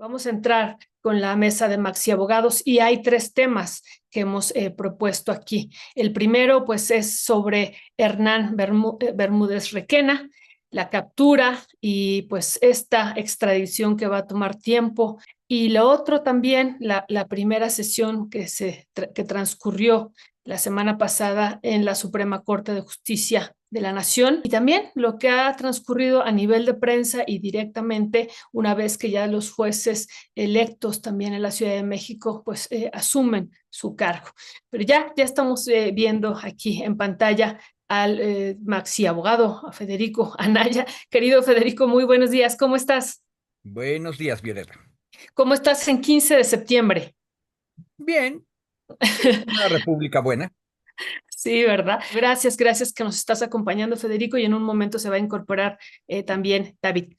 Vamos a entrar con la mesa de Maxi Abogados y hay tres temas que hemos propuesto aquí. El primero, pues, es sobre Hernán Bermúdez Requena, la captura y pues esta extradición que va a tomar tiempo. Y lo otro también, la primera sesión que transcurrió la semana pasada en la Suprema Corte de Justicia de la Nación, y también lo que ha transcurrido a nivel de prensa y directamente una vez que ya los jueces electos también en la Ciudad de México pues asumen su cargo. Pero ya estamos viendo aquí en pantalla al maxi abogado, a Federico Anaya. Querido Federico, muy buenos días, ¿cómo estás? Buenos días, Violeta. ¿Cómo estás en 15 de septiembre? Bien, es una república buena. Sí, ¿verdad? Gracias que nos estás acompañando, Federico, y en un momento se va a incorporar también David.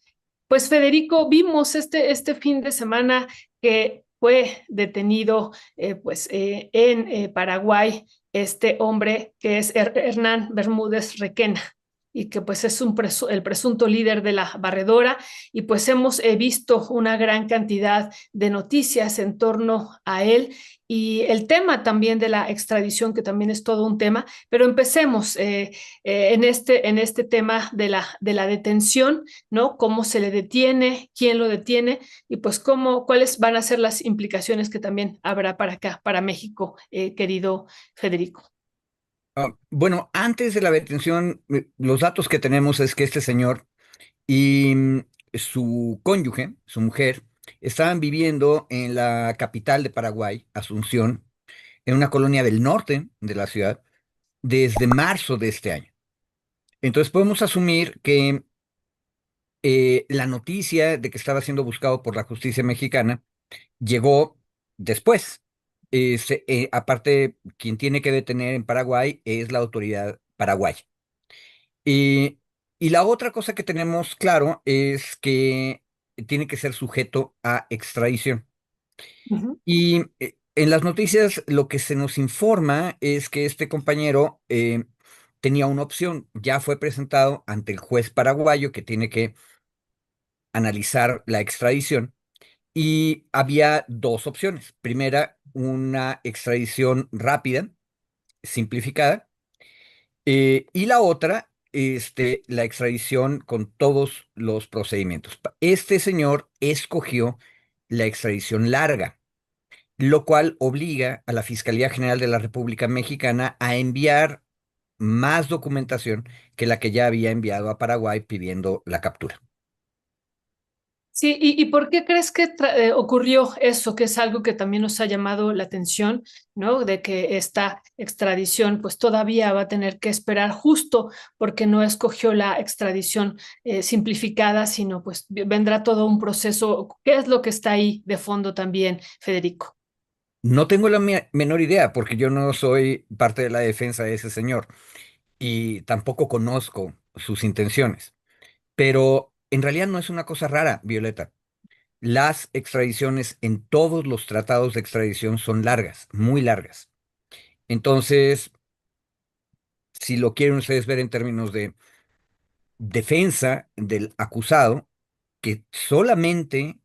Pues Federico, vimos este fin de semana que fue detenido en Paraguay este hombre que es Hernán Bermúdez Requena y que pues es el presunto líder de la barredora, y pues hemos visto una gran cantidad de noticias en torno a él y el tema también de la extradición, que también es todo un tema, pero empecemos en este tema de la detención, ¿no? Cómo se le detiene, quién lo detiene y pues cuáles van a ser las implicaciones que también habrá para acá, para México, querido Federico. Bueno, antes de la detención, los datos que tenemos es que este señor y su cónyuge, su mujer, estaban viviendo en la capital de Paraguay, Asunción, en una colonia del norte de la ciudad, desde marzo de este año. Entonces podemos asumir que la noticia de que estaba siendo buscado por la justicia mexicana llegó después. Aparte, quien tiene que detener en Paraguay es la autoridad paraguaya. Y, y la otra cosa que tenemos claro es que tiene que ser sujeto a extradición. Ujú. Y en las noticias lo que se nos informa es que este compañero tenía una opción. Ya fue presentado ante el juez paraguayo que tiene que analizar la extradición. Y había dos opciones. Primera, una extradición rápida, simplificada, y la otra, la extradición con todos los procedimientos. Este señor escogió la extradición larga, lo cual obliga a la Fiscalía General de la República Mexicana a enviar más documentación que la que ya había enviado a Paraguay pidiendo la captura. Sí, ¿y por qué crees que ocurrió eso, que es algo que también nos ha llamado la atención, ¿no? De que esta extradición pues todavía va a tener que esperar justo porque no escogió la extradición simplificada, sino pues vendrá todo un proceso. ¿Qué es lo que está ahí de fondo también, Federico? No tengo la menor idea porque yo no soy parte de la defensa de ese señor y tampoco conozco sus intenciones. Pero en realidad no es una cosa rara, Violeta. Las extradiciones en todos los tratados de extradición son largas, muy largas. Entonces, si lo quieren ustedes ver en términos de defensa del acusado, que solamente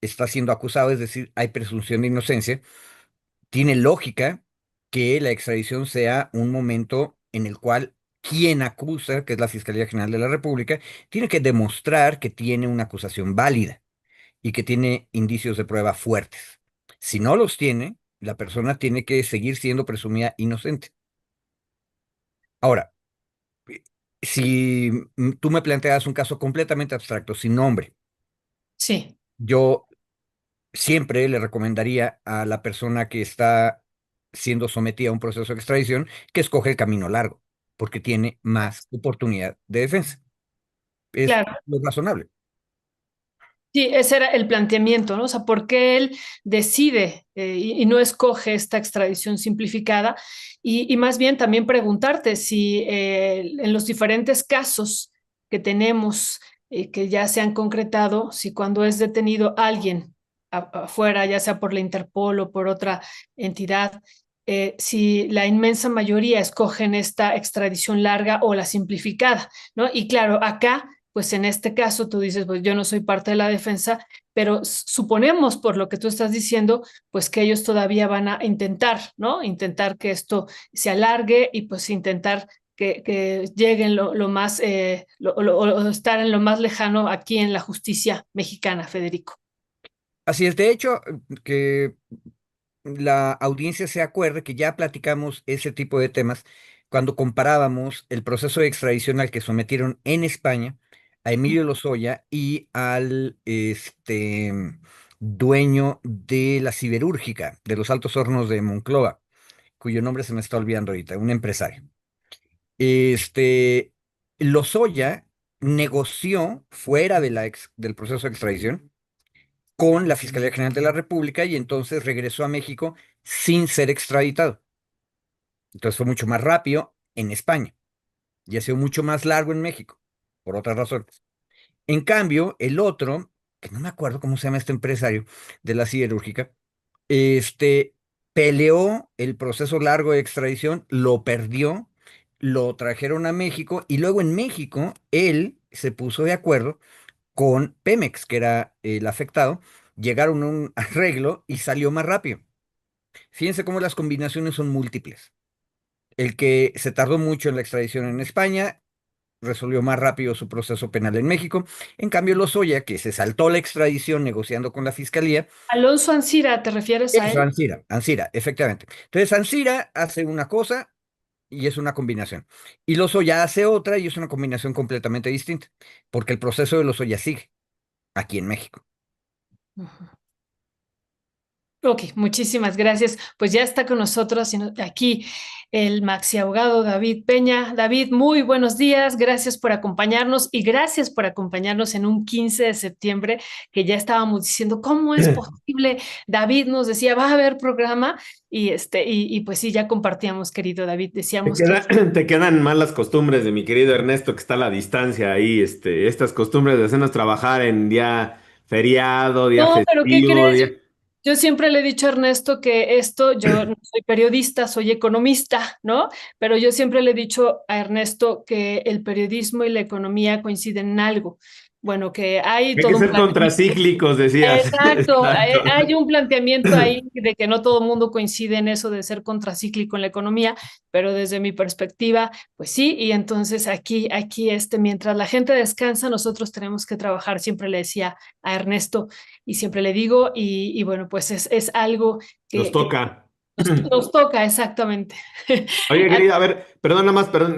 está siendo acusado, es decir, hay presunción de inocencia, tiene lógica que la extradición sea un momento en el cual quien acusa, que es la Fiscalía General de la República, tiene que demostrar que tiene una acusación válida y que tiene indicios de prueba fuertes. Si no los tiene, la persona tiene que seguir siendo presumida inocente. Ahora, eh, si tú me planteas un caso completamente abstracto, sin nombre, Sí. yo siempre le recomendaría a la persona que está siendo sometida a un proceso de extradición que escoge el camino largo, porque tiene más oportunidad de defensa. Es Claro. lo razonable. Sí, ese era el planteamiento, ¿no? O sea, ¿por qué él decide y no escoge esta extradición simplificada? Y más bien también preguntarte si en los diferentes casos que tenemos, que ya se han concretado, si cuando es detenido alguien afuera, ya sea por la Interpol o por otra entidad, si la inmensa mayoría escogen esta extradición larga o la simplificada, ¿no? Y claro, acá pues en este caso tú dices, pues yo no soy parte de la defensa, pero suponemos por lo que tú estás diciendo, pues que ellos todavía van a intentar, ¿no? Intentar que esto se alargue y pues intentar que lleguen lo más, o estar en lo más lejano aquí en la justicia mexicana, Federico. Así es, de hecho, que la audiencia se acuerde que ya platicamos ese tipo de temas cuando comparábamos el proceso de extradición al que sometieron en España a Emilio Lozoya y al dueño de la siderúrgica de los Altos Hornos de Monclova, cuyo nombre se me está olvidando ahorita, un empresario. Este, Lozoya negoció fuera de del proceso de extradición con la Fiscalía General de la República y entonces regresó a México sin ser extraditado. Entonces fue mucho más rápido en España y ha sido mucho más largo en México, por otras razones. En cambio, el otro, que no me acuerdo cómo se llama este empresario de la siderúrgica, este, peleó el proceso largo de extradición, lo perdió, lo trajeron a México y luego en México él se puso de acuerdo con Pemex, que era el afectado, llegaron a un arreglo y salió más rápido. Fíjense cómo las combinaciones son múltiples. El que se tardó mucho en la extradición en España resolvió más rápido su proceso penal en México. En cambio, Lozoya, que se saltó la extradición negociando con la fiscalía, Alonso Ancira, ¿te refieres a es él? Ancira, Ancira, efectivamente. Entonces, Ancira hace una cosa y es una combinación. Y Lozoya hace otra y es una combinación completamente distinta, porque el proceso de Lozoya sigue aquí en México. Ujú. Ok, muchísimas gracias. Pues ya está con nosotros aquí el maxi abogado David Peña. David, muy buenos días. Gracias por acompañarnos y gracias por acompañarnos en un 15 de septiembre que ya estábamos diciendo, ¿cómo es posible? David nos decía, va a haber programa y pues sí, ya compartíamos, querido David, Te decíamos que queda- te quedan mal las costumbres de mi querido Ernesto, que está a la distancia ahí, estas costumbres de hacernos trabajar en día feriado, día no, pero ¿qué festivo, crees? día... Yo siempre le he dicho a Ernesto que esto, yo no soy periodista, soy economista, ¿no? Pero yo siempre le he dicho a Ernesto que el periodismo y la economía coinciden en algo. Bueno, que hay Hay que todo un ser planteamiento. contracíclicos, decías. Exacto, Exacto. hay un planteamiento ahí de que no todo el mundo coincide en eso de ser contracíclico en la economía, pero desde mi perspectiva, pues sí, y entonces mientras la gente descansa, nosotros tenemos que trabajar, siempre le decía a Ernesto y siempre le digo, y bueno, pues es algo Nos que toca. nos toca exactamente. Oye, querida, a ver, perdón, nada más, perdón,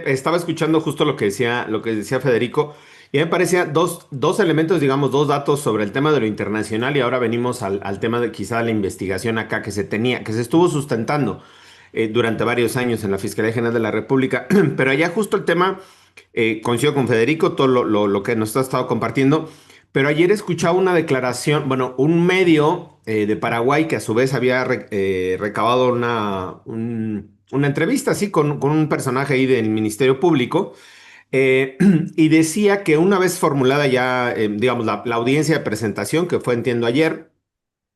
estaba escuchando justo lo que decía Federico, y me parecía dos elementos, digamos, dos datos sobre el tema de lo internacional, y ahora venimos al tema de quizá la investigación acá que se tenía, que se estuvo sustentando durante varios años en la Fiscalía General de la República, pero allá justo el tema, coincido con Federico, todo lo que nos ha estado compartiendo, pero ayer escuchaba una declaración, bueno, un medio de Paraguay que a su vez había recabado una entrevista así con un personaje ahí del Ministerio Público y decía que una vez formulada ya, digamos, la audiencia de presentación que fue, entiendo, ayer,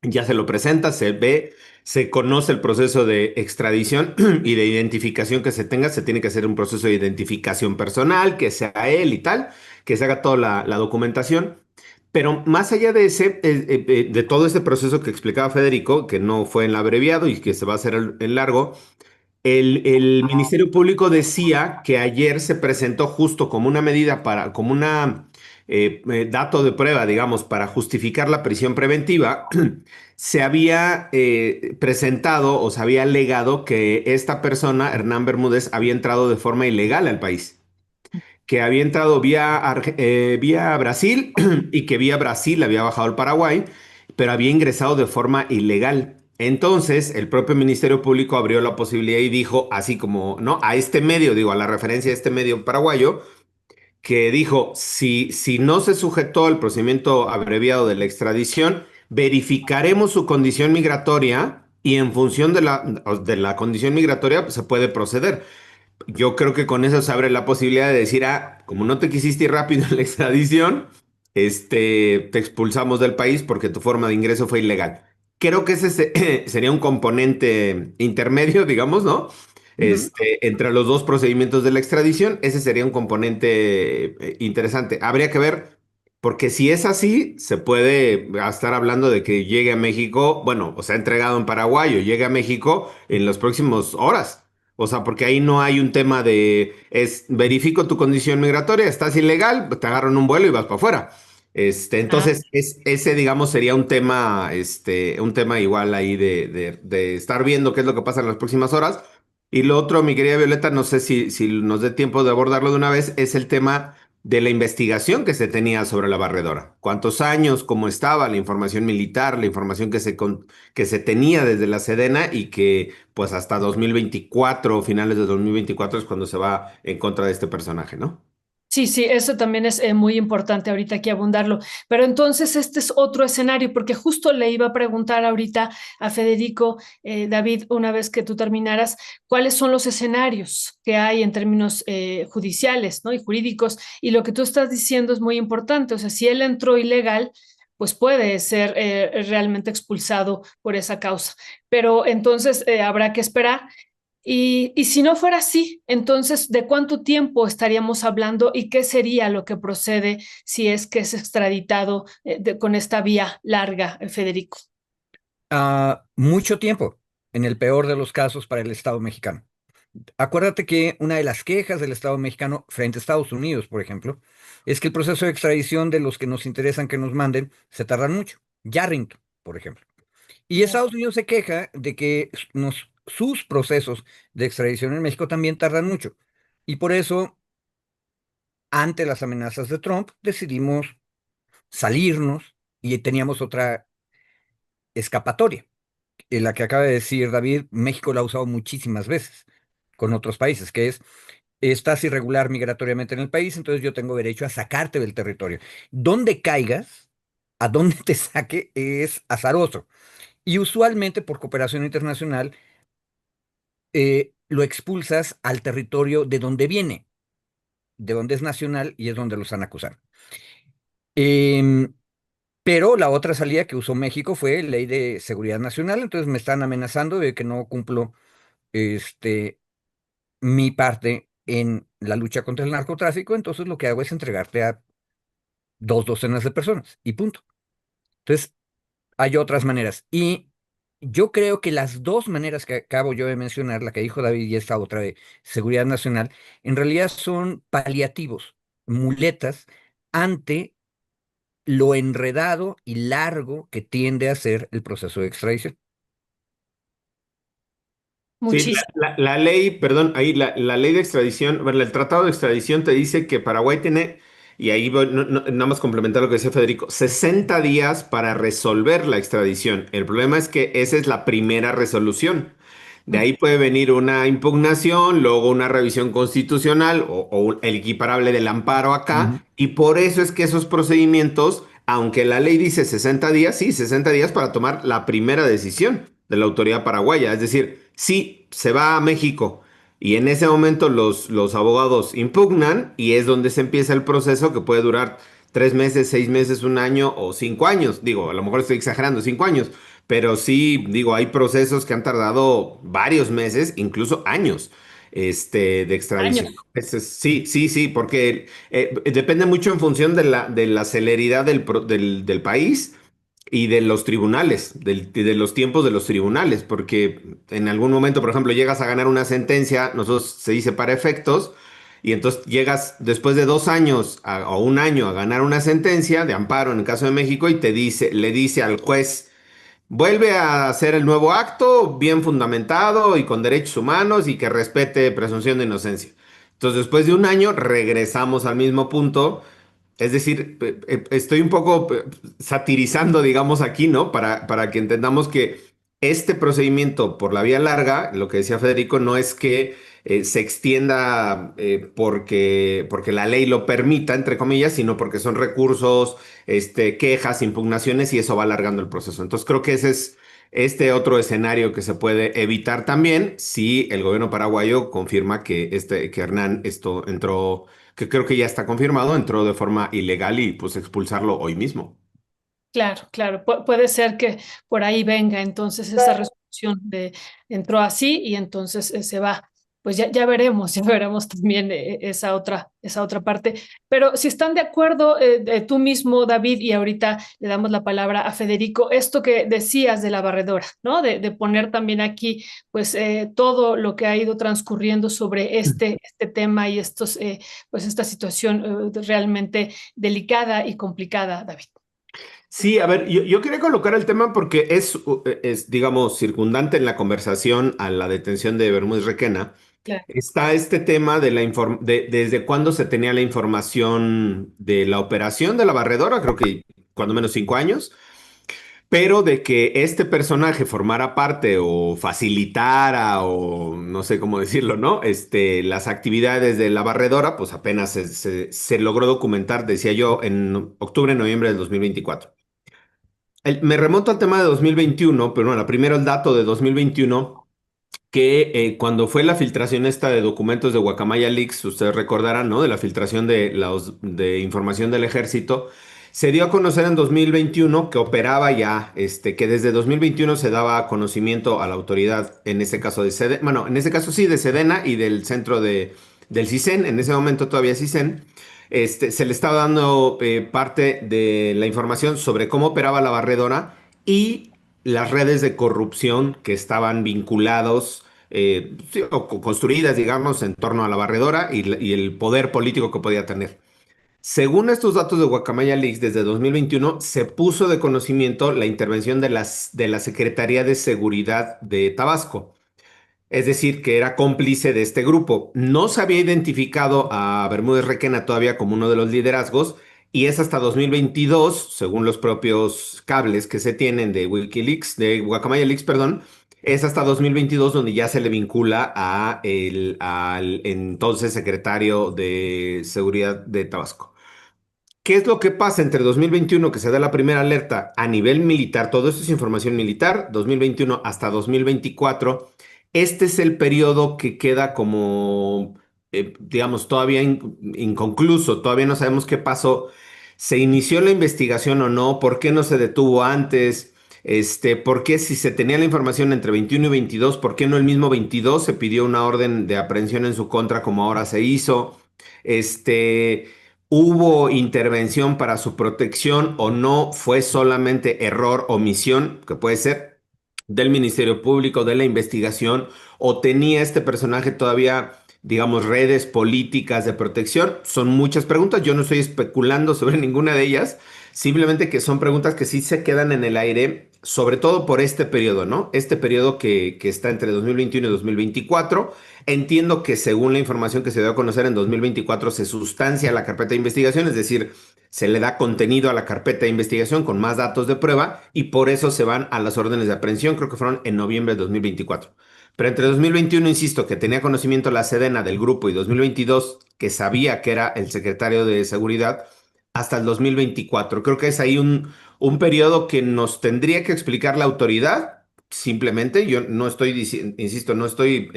ya se lo presenta, se ve, se conoce el proceso de extradición y de identificación que se tenga, se tiene que hacer un proceso de identificación personal, que sea él y tal, que se haga toda la documentación. Pero más allá de de todo este proceso que explicaba Federico, que no fue en el abreviado y que se va a hacer en largo, el Ministerio Público decía que ayer se presentó justo como una medida para, como una dato de prueba, digamos, para justificar la prisión preventiva, se había presentado o se había alegado que esta persona, Hernán Bermúdez, había entrado de forma ilegal al país, que había entrado vía Brasil y que vía Brasil había bajado al Paraguay, pero había ingresado de forma ilegal. Entonces, el propio Ministerio Público abrió la posibilidad y dijo, así como, ¿no? A este medio, digo, a la referencia de este medio paraguayo, que dijo, si no se sujetó al procedimiento abreviado de la extradición, verificaremos su condición migratoria y en función de la condición migratoria pues, se puede proceder. Yo creo que con eso se abre la posibilidad de decir, como no te quisiste ir rápido en la extradición, te expulsamos del país porque tu forma de ingreso fue ilegal. Creo que ese sería un componente intermedio, digamos, ¿no? Ujú. entre los dos procedimientos de la extradición. Ese sería un componente interesante. Habría que ver, porque si es así, se puede estar hablando de que llegue a México, bueno, o sea, entregado en Paraguay o llegue a México en las próximas horas. O sea, porque ahí no hay un tema de, es, verifico tu condición migratoria, estás ilegal, te agarran un vuelo y vas para afuera. Ah, Entonces, ese, digamos, sería un tema igual ahí de estar viendo qué es lo que pasa en las próximas horas. Y lo otro, mi querida Violeta, no sé si nos dé tiempo de abordarlo de una vez, es el tema de la investigación que se tenía sobre la barredora. ¿Cuántos años, cómo estaba la información militar, la información que se tenía desde la Sedena y que pues hasta 2024, finales de 2024 es cuando se va en contra de este personaje, ¿no? sí, sí, eso también es muy importante ahorita aquí abundarlo. Pero entonces este es otro escenario, porque justo le iba a preguntar ahorita a Federico, David, una vez que tú terminaras, cuáles son los escenarios que hay en términos judiciales, ¿no? Y jurídicos. Y lo que tú estás diciendo es muy importante. O sea, si él entró ilegal, pues puede ser realmente expulsado por esa causa. Pero entonces habrá que esperar. Y si no fuera así, entonces, ¿de cuánto tiempo estaríamos hablando y qué sería lo que procede si es que es extraditado con esta vía larga, Federico? Mucho tiempo, en el peor de los casos para el Estado mexicano. Acuérdate que una de las quejas del Estado mexicano frente a Estados Unidos, por ejemplo, es que el proceso de extradición de los que nos interesan que nos manden se tardan mucho. Yarrington, por ejemplo. Y Ya. Estados Unidos se queja de que sus procesos de extradición en México también tardan mucho. Y por eso, ante las amenazas de Trump, decidimos salirnos y teníamos otra escapatoria. En la que acaba de decir David, México la ha usado muchísimas veces con otros países, que es, estás irregular migratoriamente en el país, entonces yo tengo derecho a sacarte del territorio. Donde caigas, a donde te saque, es azaroso. Y usualmente por cooperación internacional, lo expulsas al territorio de donde viene, de donde es nacional y es donde lo están acusando. Em, pero la otra salida que usó México fue ley de seguridad nacional, entonces me están amenazando de que no cumplo este, mi parte en la lucha contra el narcotráfico, entonces lo que hago es entregarte a dos docenas de personas y punto. Entonces, hay otras maneras. Y yo creo que las dos maneras que acabo yo de mencionar, la que dijo David y esta otra de seguridad nacional, en realidad son paliativos, muletas ante lo enredado y largo que tiende a ser el proceso de extradición. Sí, Muchísimo. la ley, perdón, ahí la ley de extradición, bueno, el tratado de extradición te dice que Paraguay tiene, y ahí nada más complementar lo que decía Federico, 60 días para resolver la extradición. El problema es que esa es la primera resolución. De ahí puede venir una impugnación, luego una revisión constitucional o el equiparable del amparo Ujú. acá, y por eso es que esos procedimientos, aunque la ley dice 60 días, sí, 60 días para tomar la primera decisión de la autoridad paraguaya. Es decir, sí, se va a México y en ese momento los abogados impugnan y es donde se empieza el proceso que puede durar 3 meses, 6 meses, un año o 5 años. Digo, a lo mejor estoy exagerando, 5 años. Pero sí, digo, hay procesos que han tardado varios meses, incluso años, de extradición. Años. Sí, sí, sí, porque depende mucho en función de la celeridad del país y de los tribunales, de los tiempos de los tribunales, porque en algún momento, por ejemplo, llegas a ganar una sentencia, nosotros se dice para efectos, y entonces llegas después de 2 años o un año a ganar una sentencia de amparo en el caso de México y le dice al juez, vuelve a hacer el nuevo acto bien fundamentado y con derechos humanos y que respete presunción de inocencia. Entonces, después de un año, regresamos al mismo punto. Es decir, estoy un poco satirizando, digamos, aquí, ¿no? Para que entendamos que este procedimiento por la vía larga, lo que decía Federico, no es que se extienda porque la ley lo permita, entre comillas, sino porque son recursos, quejas, impugnaciones y eso va alargando el proceso. Entonces creo que ese es este otro escenario que se puede evitar también si el gobierno paraguayo confirma que Hernán esto entró, que creo que ya está confirmado, entró de forma ilegal y pues expulsarlo hoy mismo. Claro, claro. Puede ser que por ahí venga entonces esa resolución de entró así y entonces se va. pues ya veremos también esa otra parte. Pero si están de acuerdo, tú mismo, David, y ahorita le damos la palabra a Federico, esto que decías de la barredora, ¿no? De poner también aquí, pues, todo lo que ha ido transcurriendo sobre este tema y pues, esta situación realmente delicada y complicada, David. Sí, a ver, yo quería colocar el tema porque es, digamos, circundante en la conversación a la detención de Bermúdez Requena. Claro. Está este tema de desde cuándo se tenía la información de la operación de la barredora, creo que cuando menos 5 años, pero de que este personaje formara parte o facilitara o no sé cómo decirlo, ¿no? Las actividades de la barredora, pues apenas se logró documentar, decía yo, en octubre, noviembre del 2024. Me remonto al tema de 2021, pero bueno, primero el dato de 2021 que cuando fue la filtración esta de documentos de Guacamaya Leaks, ustedes recordarán, ¿no? De la filtración de información del ejército, se dio a conocer en 2021 que operaba ya, que desde 2021 se daba conocimiento a la autoridad, en este caso de Sedena, bueno, en este caso sí, de Sedena y del centro del CISEN, en ese momento todavía CISEN, se le estaba dando parte de la información sobre cómo operaba la barredora y las redes de corrupción que estaban vinculados sí, o construidas, digamos, en torno a la barredora y el poder político que podía tener. Según estos datos de Guacamaya Leaks, desde 2021 se puso de conocimiento la intervención de la Secretaría de Seguridad de Tabasco. Es decir, que era cómplice de este grupo. No se había identificado a Bermúdez Requena todavía como uno de los liderazgos y es hasta 2022, según los propios cables que se tienen de Wikileaks, de Guacamaya Leaks, perdón, es hasta 2022 donde ya se le vincula al entonces secretario de Seguridad de Tabasco. ¿Qué es lo que pasa entre 2021, que se da la primera alerta a nivel militar? Todo esto es información militar, 2021 hasta 2024. Este es el periodo que queda como, digamos, todavía inconcluso, todavía no sabemos qué pasó. ¿Se inició la investigación o no? ¿Por qué no se detuvo antes? ¿Por qué si se tenía la información entre 21 y 22, por qué no el mismo 22 se pidió una orden de aprehensión en su contra como ahora se hizo? Este... ¿Hubo intervención para su protección o no? ¿Fue solamente error, omisión, que puede ser del Ministerio Público, de la investigación? ¿O tenía este personaje todavía, digamos, redes políticas de protección? Son muchas preguntas. Yo no estoy especulando sobre ninguna de ellas. Simplemente que son preguntas que sí se quedan en el aire, sobre todo por este periodo, ¿no? Este periodo que está entre 2021 y 2024. Entiendo que según la información que se dio a conocer en 2024 se sustancia la carpeta de investigación, es decir, se le da contenido a la carpeta de investigación con más datos de prueba y por eso se van a las órdenes de aprehensión, creo que fueron en noviembre de 2024. Pero entre 2021, insisto, que tenía conocimiento la Sedena del grupo y 2022, que sabía que era el secretario de Seguridad, hasta el 2024. Creo que es ahí un periodo que nos tendría que explicar la autoridad. Simplemente, yo no estoy diciendo, insisto, no estoy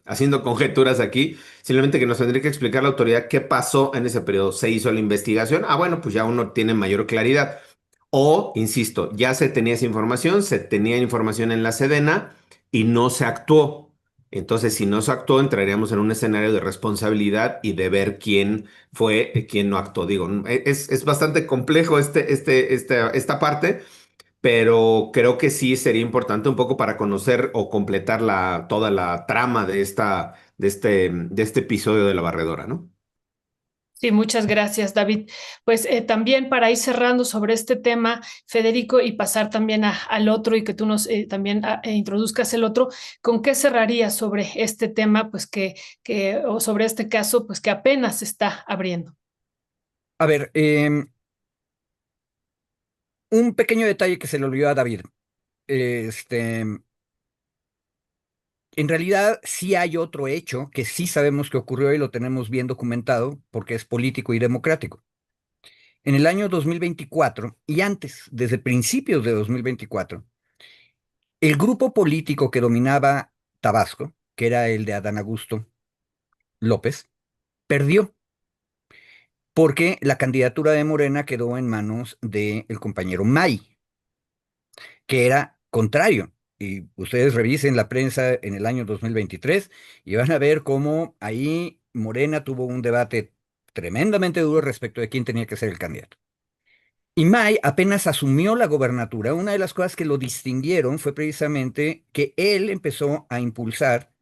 haciendo conjeturas aquí, simplemente que nos tendría que explicar la autoridad qué pasó en ese periodo. ¿Se hizo la investigación? Ah, bueno, pues ya uno tiene mayor claridad. O, insisto, ya se tenía esa información, se tenía información en la Sedena y no se actuó. Entonces, si no se actuó, entraríamos en un escenario de responsabilidad y de ver quién fue, quién no actuó. Digo, es bastante complejo esta parte, pero creo que sí sería importante un poco para conocer o completar toda la trama de este episodio de la barredora, ¿no? Sí, muchas gracias, David. Pues también para ir cerrando sobre este tema, Federico, y pasar también al otro y que tú nos también introduzcas el otro, ¿con qué cerrarías sobre este tema, pues o sobre este caso, pues que apenas se está abriendo? A ver, un pequeño detalle que se le olvidó a David. En realidad sí hay otro hecho que sí sabemos que ocurrió y lo tenemos bien documentado porque es político y democrático. En el año 2024 y antes, desde principios de 2024, el grupo político que dominaba Tabasco, que era el de Adán Augusto López, perdió porque la candidatura de Morena quedó en manos del compañero May, que era contrario. Y ustedes revisen la prensa en el año 2023 y van a ver cómo ahí Morena tuvo un debate tremendamente duro respecto de quién tenía que ser el candidato. Y May apenas asumió la gobernatura. Una de las cosas que lo distinguieron fue precisamente que él empezó a impulsar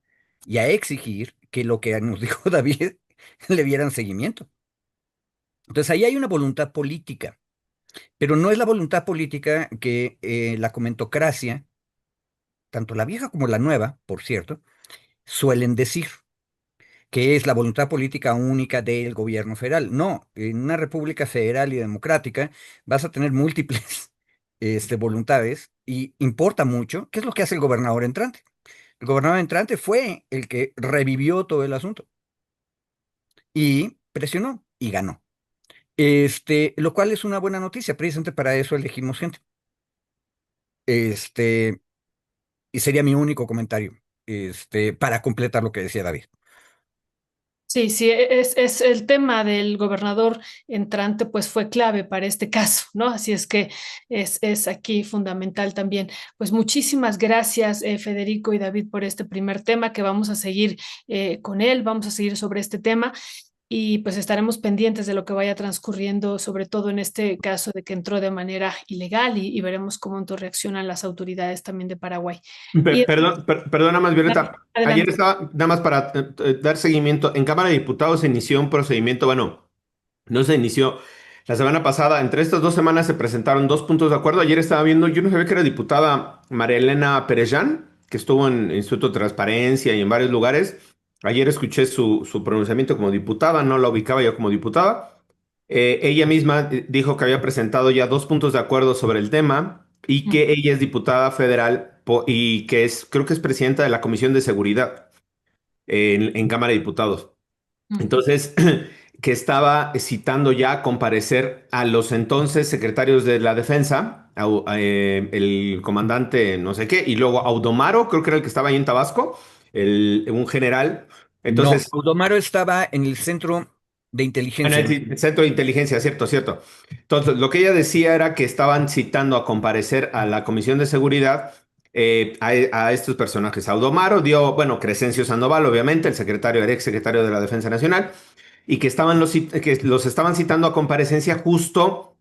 y a exigir que lo que nos dijo David le dieran seguimiento. Entonces ahí hay una voluntad política, pero no es la voluntad política que la comentocracia, tanto la vieja como la nueva, por cierto, suelen decir, que es la voluntad política única del gobierno federal. No, en una república federal y democrática vas a tener múltiples voluntades y importa mucho qué es lo que hace el gobernador entrante. El gobernador entrante fue el que revivió todo el asunto y presionó y ganó. Lo cual es una buena noticia, precisamente para eso elegimos gente. Este, y sería mi único comentario, para completar lo que decía David. Sí, sí, es el tema del gobernador entrante, pues fue clave para este caso, ¿no? Así es que es aquí fundamental también. Pues muchísimas gracias, Federico y David, por este primer tema que vamos a seguir con él, vamos a seguir sobre este tema y pues estaremos pendientes de lo que vaya transcurriendo, sobre todo en este caso de que entró de manera ilegal y veremos cómo reaccionan las autoridades también de Paraguay. Y Perdona más, Violeta. Ayer adelante. estaba, nada más para dar seguimiento, en Cámara de Diputados se inició un procedimiento, bueno, no se inició la semana pasada, entre estas 2 semanas se presentaron 2 puntos de acuerdo. Ayer estaba viendo, yo no sabía que era diputada María Elena Perellán, que estuvo en el Instituto de Transparencia y en varios lugares. Ayer escuché su pronunciamiento como diputada, no la ubicaba yo como diputada. Ella misma dijo que había presentado ya 2 puntos de acuerdo sobre el tema y que ella es diputada federal y que es, creo que es presidenta de la Comisión de Seguridad en Cámara de Diputados. Ujú. Entonces, que estaba citando ya a comparecer a los entonces secretarios de la defensa, el comandante no sé qué, y luego Audomaro, creo que era el que estaba ahí en Tabasco, un general. No, Entonces, Audomaro estaba en el centro de en inteligencia. el centro de inteligencia, cierto, cierto. Entonces, lo que ella decía era que estaban citando a comparecer a la Comisión de Seguridad a estos personajes. Audomaro dio, bueno, Crescencio Sandoval, obviamente, el ex secretario de la Defensa Nacional, y que que los estaban citando a comparecencia justo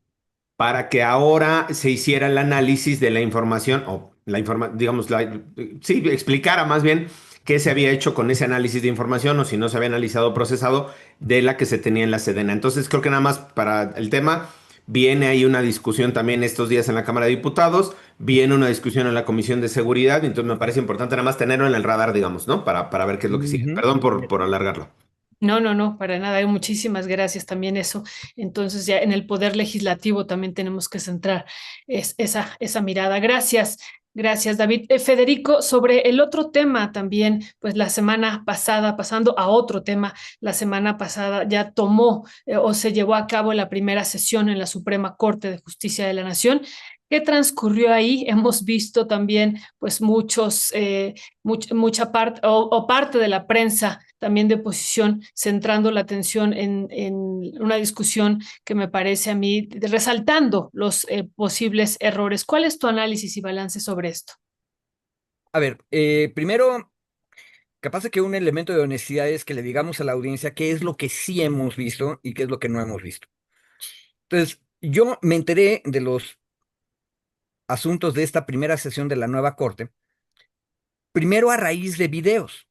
para que ahora se hiciera el análisis de la información, o digamos, sí, explicara más bien qué se había hecho con ese análisis de información o si no se había analizado o procesado de la que se tenía en la Sedena. Entonces, creo que nada más para el tema, viene ahí una discusión también estos días en la Cámara de Diputados, viene una discusión en la Comisión de Seguridad, entonces me parece importante nada más tenerlo en el radar, digamos, ¿no? Para ver qué es lo que sigue. Ujú. Perdón por alargarlo. No, no, no, para nada. Muchísimas gracias también eso. Entonces ya en el poder legislativo también tenemos que centrar esa mirada. Gracias, gracias, David. Federico, sobre el otro tema también, pues la semana pasada, pasando a otro tema, la semana pasada ya tomó o se llevó a cabo la primera sesión en la Suprema Corte de Justicia de la Nación. ¿Qué transcurrió ahí? Hemos visto también pues mucha parte o parte de la prensa también de oposición, centrando la atención en una discusión que me parece a mí, resaltando los posibles errores. ¿Cuál es tu análisis y balance sobre esto? A ver, primero, capaz de que un elemento de honestidad es que le digamos a la audiencia qué es lo que sí hemos visto y qué es lo que no hemos visto. Entonces, yo me enteré de los asuntos de esta primera sesión de la nueva corte, primero a raíz de videos.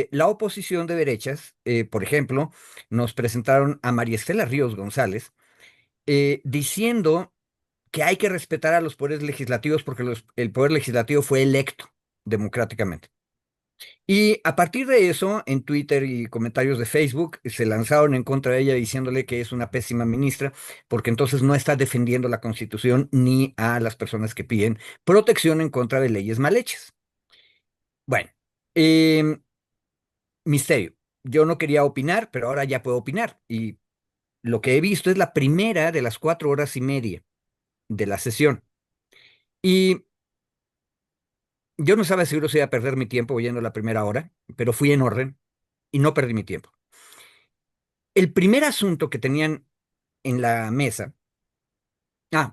La oposición de derechas, por ejemplo, nos presentaron a María Estela Ríos González, diciendo que hay que respetar a los poderes legislativos porque el poder legislativo fue electo democráticamente. Y a partir de eso, en Twitter y comentarios de Facebook, se lanzaron en contra de ella diciéndole que es una pésima ministra, porque entonces no está defendiendo la Constitución ni a las personas que piden protección en contra de leyes mal hechas. Bueno, misterio. Yo no quería opinar, pero ahora ya puedo opinar. Y lo que he visto es la primera de las 4 horas y media de la sesión. Y yo no estaba seguro si iba a perder mi tiempo oyendo la primera hora, pero fui en orden y no perdí mi tiempo. El primer asunto que tenían en la mesa,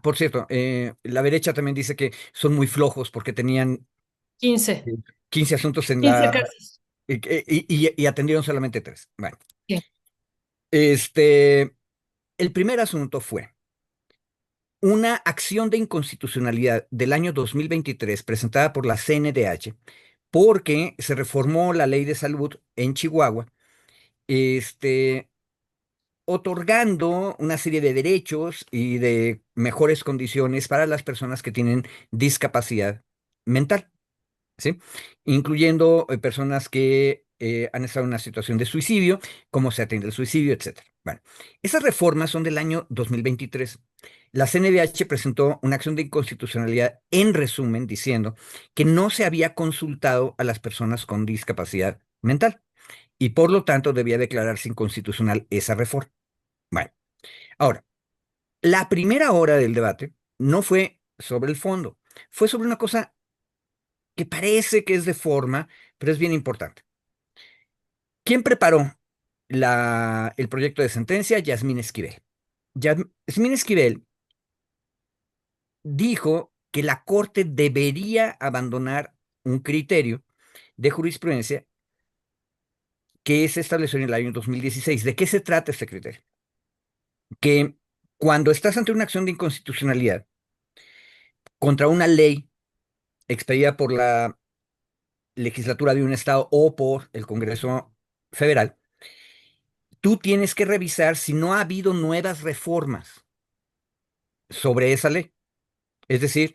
por cierto, la derecha también dice que son muy flojos porque tenían 15. 15 asuntos en 15 la... casos. y atendieron solamente 3. Bueno, Sí. este, el primer asunto fue una acción de inconstitucionalidad del año 2023 presentada por la CNDH porque se reformó la ley de salud en Chihuahua, este, otorgando una serie de derechos y de mejores condiciones para las personas que tienen discapacidad mental. ¿Sí? Incluyendo personas que han estado en una situación de suicidio, cómo se atiende el suicidio, etcétera. Bueno, esas reformas son del año 2023. La CNDH presentó una acción de inconstitucionalidad en resumen diciendo que no se había consultado a las personas con discapacidad mental y por lo tanto debía declararse inconstitucional esa reforma. Bueno, ahora, la primera hora del debate no fue sobre el fondo, fue sobre una cosa que parece que es de forma, pero es bien importante. ¿Quién preparó el proyecto de sentencia? Yasmín Esquivel. Yasmín Esquivel dijo que la Corte debería abandonar un criterio de jurisprudencia que se estableció en el año 2016. ¿De qué se trata este criterio? Que cuando estás ante una acción de inconstitucionalidad contra una ley expedida por la legislatura de un estado o por el Congreso Federal, tú tienes que revisar si no ha habido nuevas reformas sobre esa ley. Es decir,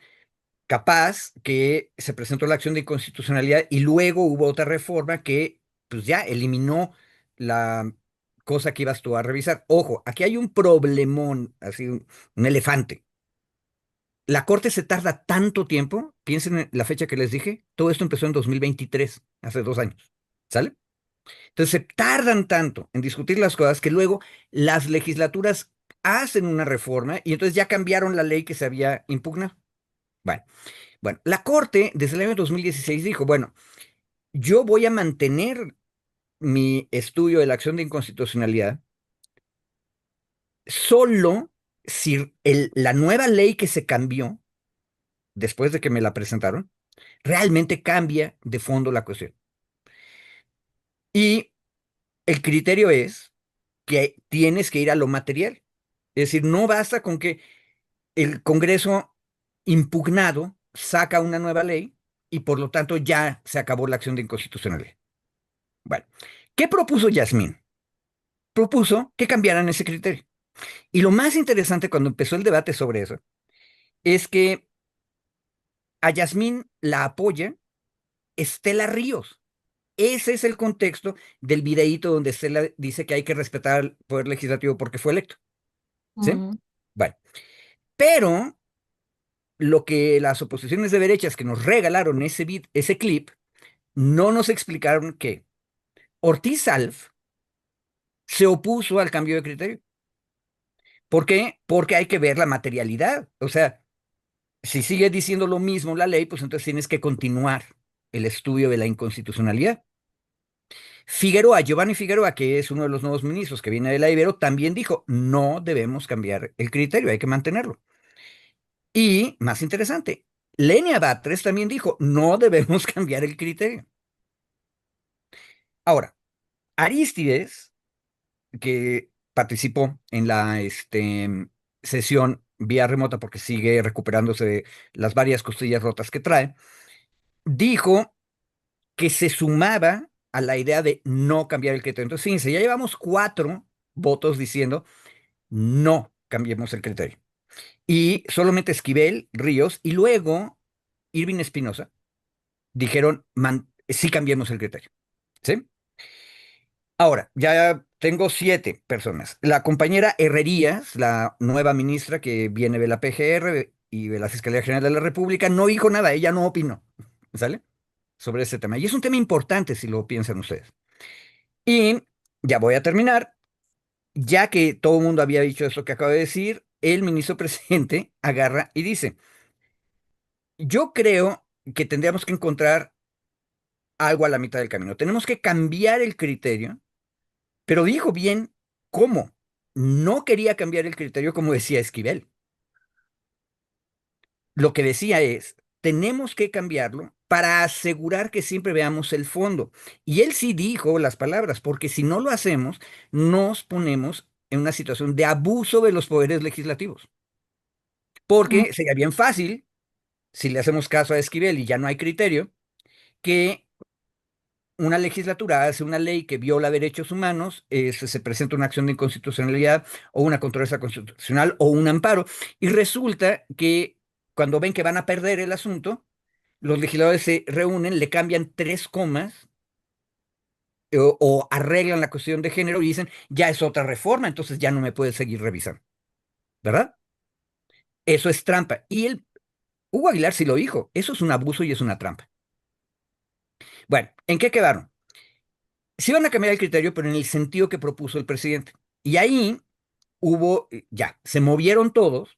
capaz que se presentó la acción de inconstitucionalidad y luego hubo otra reforma que pues ya eliminó la cosa que ibas tú a revisar. Ojo, aquí hay un problemón, así un elefante. La Corte se tarda tanto tiempo, piensen en la fecha que les dije, todo esto empezó en 2023, hace 2 años, ¿sale? Entonces se tardan tanto en discutir las cosas que luego las legislaturas hacen una reforma y entonces ya cambiaron la ley que se había impugnado. Bueno, bueno, la Corte desde el año 2016 dijo, bueno, yo voy a mantener mi estudio de la acción de inconstitucionalidad solo si la nueva ley que se cambió después de que me la presentaron realmente cambia de fondo la cuestión. Y el criterio es que tienes que ir a lo material. Es decir, no basta con que el Congreso impugnado saca una nueva ley y por lo tanto ya se acabó la acción de inconstitucionalidad. Bueno, ¿qué propuso Yasmín? Propuso que cambiaran ese criterio. Y lo más interesante cuando empezó el debate sobre eso es que a Yasmín la apoya Estela Ríos. Ese es el contexto del videíto donde Estela dice que hay que respetar al Poder Legislativo porque fue electo. ¿Sí? Mm. Bueno, pero lo que las oposiciones de derechas que nos regalaron ese clip, no nos explicaron que Ortiz Alf se opuso al cambio de criterio. ¿Por qué? Porque hay que ver la materialidad. O sea, si sigue diciendo lo mismo la ley, pues entonces tienes que continuar el estudio de la inconstitucionalidad. Figueroa, Giovanni Figueroa, que es uno de los nuevos ministros que viene de la Ibero, también dijo, no debemos cambiar el criterio, hay que mantenerlo. Y, más interesante, Lenia Batres también dijo, no debemos cambiar el criterio. Ahora, Arístides, que participó en la sesión vía remota porque sigue recuperándose de las varias costillas rotas que trae, dijo que se sumaba a la idea de no cambiar el criterio. Entonces, fíjense, ya llevamos 4 votos diciendo no cambiemos el criterio. Y solamente Esquivel, Ríos y luego Irving Espinosa dijeron sí cambiemos el criterio. ¿Sí? Ahora, ya tengo 7 personas. La compañera Herrerías, la nueva ministra que viene de la PGR y de la Fiscalía General de la República, no dijo nada, ella no opinó, ¿sale? Sobre este tema. Y es un tema importante si lo piensan ustedes. Y ya voy a terminar. Ya que todo el mundo había dicho eso que acabo de decir, el ministro presidente agarra y dice, yo creo que tendríamos que encontrar algo a la mitad del camino. Tenemos que cambiar el criterio, pero dijo bien cómo. No quería cambiar el criterio como decía Esquivel. Lo que decía es, tenemos que cambiarlo para asegurar que siempre veamos el fondo. Y él sí dijo las palabras, porque si no lo hacemos, nos ponemos en una situación de abuso de los poderes legislativos. Mm. Porque sería bien fácil, si le hacemos caso a Esquivel y ya no hay criterio, que una legislatura hace una ley que viola derechos humanos, se presenta una acción de inconstitucionalidad o una controversia constitucional o un amparo, y resulta que cuando ven que van a perder el asunto, los legisladores se reúnen, le cambian tres comas o arreglan la cuestión de género y dicen, ya es otra reforma, entonces ya no me puedes seguir revisando, ¿verdad? Eso es trampa. Y Hugo Aguilar sí lo dijo, eso es un abuso y es una trampa. Bueno, ¿en qué quedaron? Sí van a cambiar el criterio, pero en el sentido que propuso el presidente. Y ahí ya, se movieron todos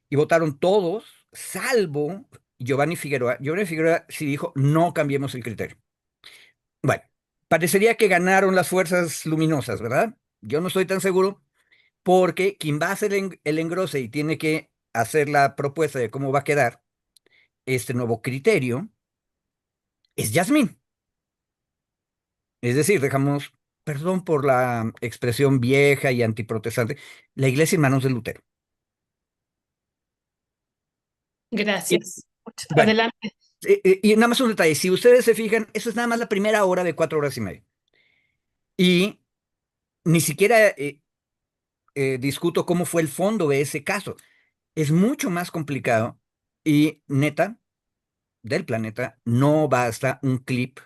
y votaron todos, salvo Giovanni Figueroa. Giovanni Figueroa sí dijo, no cambiemos el criterio. Bueno, parecería que ganaron las fuerzas luminosas, ¿verdad? Yo no estoy tan seguro porque quien va a hacer el engrose y tiene que hacer la propuesta de cómo va a quedar este nuevo criterio es Yasmín. Es decir, dejamos, perdón por la expresión vieja y antiprotestante, la iglesia en manos de Lutero. Y, Gracias. bueno, Adelante. y nada más un detalle, si ustedes se fijan, eso es nada más la primera hora de 4 horas y media. Y ni siquiera discuto cómo fue el fondo de ese caso. Es mucho más complicado y neta, del planeta, no basta un clip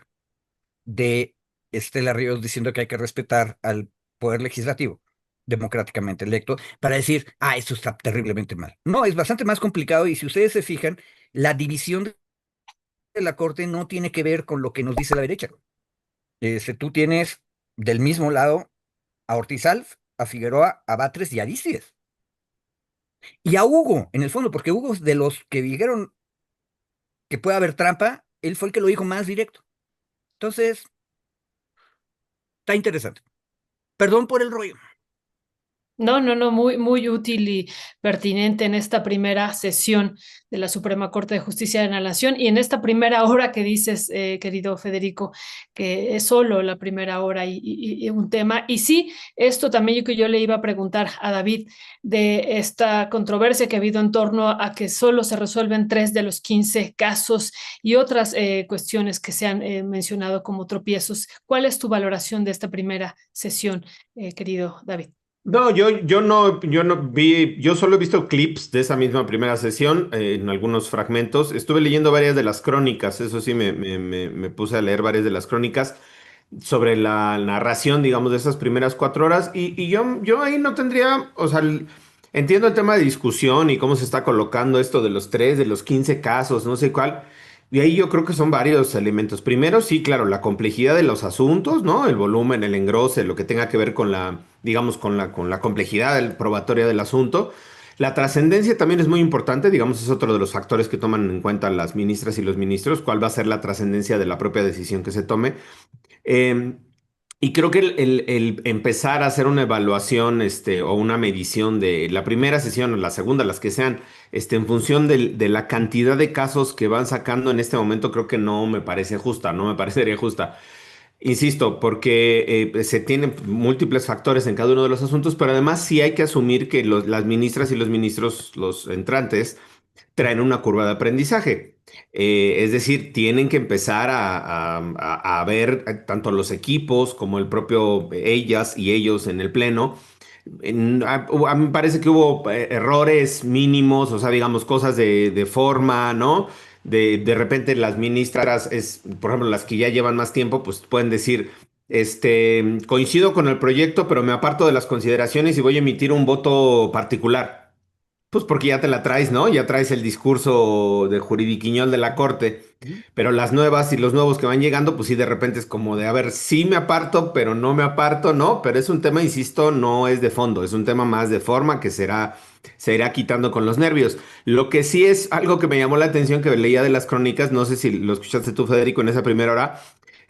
de Estela Ríos diciendo que hay que respetar al poder legislativo democráticamente electo para decir, esto está terriblemente mal. No, es bastante más complicado y si ustedes se fijan, la división de la Corte no tiene que ver con lo que nos dice la derecha. Tú tienes del mismo lado a Ortiz Alf, a Figueroa, a Batres y a Arístides. Y a Hugo, en el fondo, porque Hugo es de los que dijeron que puede haber trampa, él fue el que lo dijo más directo. Entonces, está interesante. Perdón por el rollo. No, no, no, muy, muy útil y pertinente en esta primera sesión de la Suprema Corte de Justicia de la Nación y en esta primera hora que dices, querido Federico, que es solo la primera hora y un tema. Y sí, esto también yo le iba a preguntar a David de esta controversia que ha habido en torno a que solo se resuelven 3 de los 15 casos y otras cuestiones que se han mencionado como tropiezos. ¿Cuál es tu valoración de esta primera sesión, querido David? No, yo no vi, yo solo he visto clips de esa misma primera sesión, en algunos fragmentos. Estuve leyendo varias de las crónicas, eso sí, me puse a leer varias de las crónicas sobre la narración, digamos, de esas primeras 4 horas. Y yo ahí no tendría, o sea, entiendo el tema de discusión y cómo se está colocando esto de los 3 de los 15 casos, no sé cuál. Y ahí yo creo que son varios elementos. Primero, sí, claro, la complejidad de los asuntos, ¿no? El volumen, el engrose, lo que tenga que ver con la, digamos, con la complejidad del probatoria del asunto. La trascendencia también es muy importante, digamos, es otro de los factores que toman en cuenta las ministras y los ministros, cuál va a ser la trascendencia de la propia decisión que se tome. Eh, y creo que el empezar a hacer una evaluación, o una medición de la primera sesión o la segunda, las que sean, en función de la cantidad de casos que van sacando en este momento, creo que no me parece justa, no me parecería justa. Insisto, porque se tienen múltiples factores en cada uno de los asuntos, pero además sí hay que asumir que las ministras y los ministros, los entrantes, traen una curva de aprendizaje. Es decir, tienen que empezar a ver tanto los equipos como el propio ellas y ellos en el pleno. A mí me parece que hubo errores mínimos, o sea, digamos, cosas de forma, ¿no? De repente las ministras, por ejemplo, las que ya llevan más tiempo, pues pueden decir, coincido con el proyecto, pero me aparto de las consideraciones y voy a emitir un voto particular. Pues porque ya te la traes, ¿no? Ya traes el discurso de juridiquiñol de la corte, Ujú. pero las nuevas y los nuevos que van llegando, pues sí, de repente es como de, a ver, sí me aparto, pero no me aparto, ¿no? Pero es un tema, insisto, no es de fondo, es un tema más de forma que se irá quitando con los nervios. Lo que sí es algo que me llamó la atención que leía de las crónicas, no sé si lo escuchaste tú, Federico, en esa primera hora,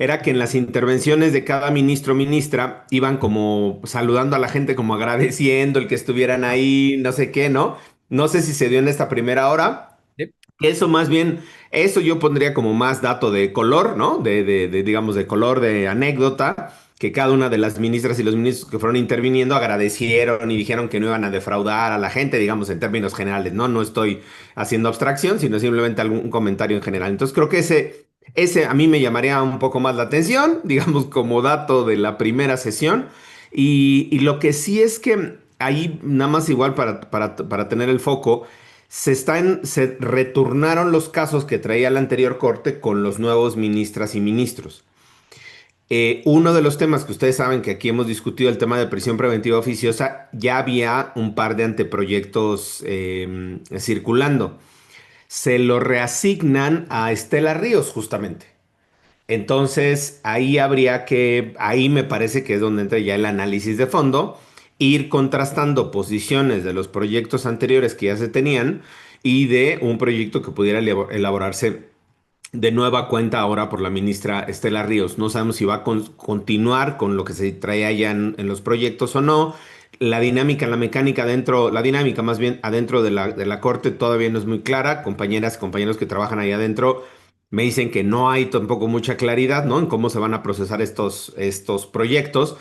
era que en las intervenciones de cada ministro o ministra iban como saludando a la gente, como agradeciendo el que estuvieran ahí, no sé qué, ¿no? No sé si se dio en esta primera hora, Sí. Que eso más bien, eso yo pondría como más dato de color, ¿no? Digamos, de color de anécdota, que cada una de las ministras y los ministros que fueron interviniendo agradecieron y dijeron que no iban a defraudar a la gente, digamos, en términos generales, ¿no? No estoy haciendo abstracción, sino simplemente algún comentario en general. Entonces creo que ese a mí me llamaría un poco más la atención, digamos, como dato de la primera sesión. Y lo que sí es que ahí, nada más igual para tener el foco, se retornaron los casos que traía la anterior corte con los nuevos ministras y ministros. Uno de los temas que ustedes saben que aquí hemos discutido, el tema de prisión preventiva oficiosa, ya había un par de anteproyectos circulando. Se lo reasignan a Estela Ríos, justamente. Entonces, ahí me parece que es donde entra ya el análisis de fondo, ir contrastando posiciones de los proyectos anteriores que ya se tenían y de un proyecto que pudiera elaborarse de nueva cuenta ahora por la ministra Estela Ríos. No sabemos si va a continuar con lo que se traía ya en los proyectos o no. La dinámica, la mecánica dentro, la dinámica más bien adentro de la corte todavía no es muy clara. Compañeras y compañeros que trabajan ahí adentro me dicen que no hay tampoco mucha claridad, ¿no? En cómo se van a procesar estos proyectos.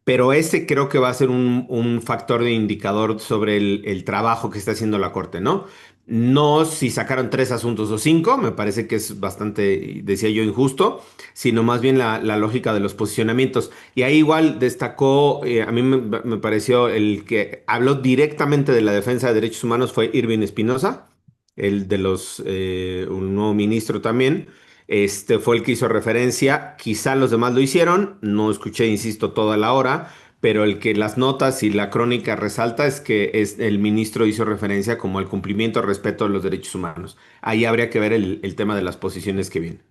Pero ese creo que va a ser un factor de indicador sobre el trabajo que está haciendo la corte, ¿no? No si sacaron 3 asuntos o 5, me parece que es bastante, decía yo, injusto, sino más bien la lógica de los posicionamientos. Y ahí igual destacó, a mí me pareció el que habló directamente de la defensa de derechos humanos fue Irving Espinosa, el de un nuevo ministro también. Este fue el que hizo referencia, quizá los demás lo hicieron, no escuché, insisto, toda la hora, pero el que las notas y la crónica resalta es que el ministro hizo referencia como al cumplimiento, respeto de los derechos humanos. Ahí habría que ver el tema de las posiciones que vienen.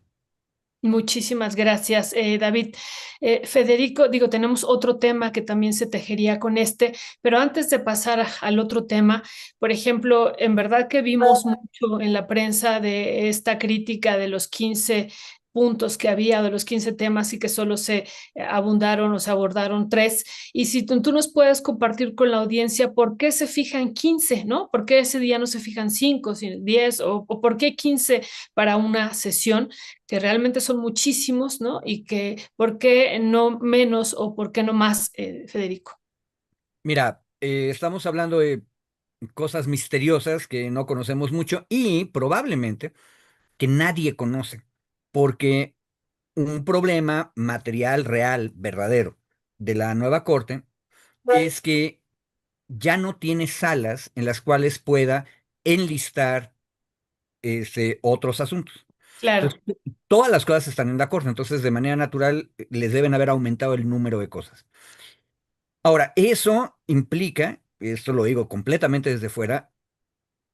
Muchísimas gracias, David. Federico, digo, tenemos otro tema que también se tejería con este, pero antes de pasar al otro tema, por ejemplo, en verdad que vimos mucho en la prensa de esta crítica de los 15 puntos que había, de los 15 temas y que solo se abundaron o se abordaron tres. Y si tú nos puedes compartir con la audiencia por qué se fijan 15, ¿no? ¿Por qué ese día no se fijan 5, 10 o por qué 15 para una sesión? Que realmente son muchísimos, ¿no? Y que, ¿por qué no menos o por qué no más, Federico? Mira, estamos hablando de cosas misteriosas que no conocemos mucho y probablemente que nadie conoce, porque un problema material, real, verdadero de la nueva corte es que ya no tiene salas en las cuales pueda enlistar otros asuntos. Claro, Entonces, todas las cosas están en la corte, entonces de manera natural les deben haber aumentado el número de cosas. Ahora, eso implica, esto lo digo completamente desde fuera,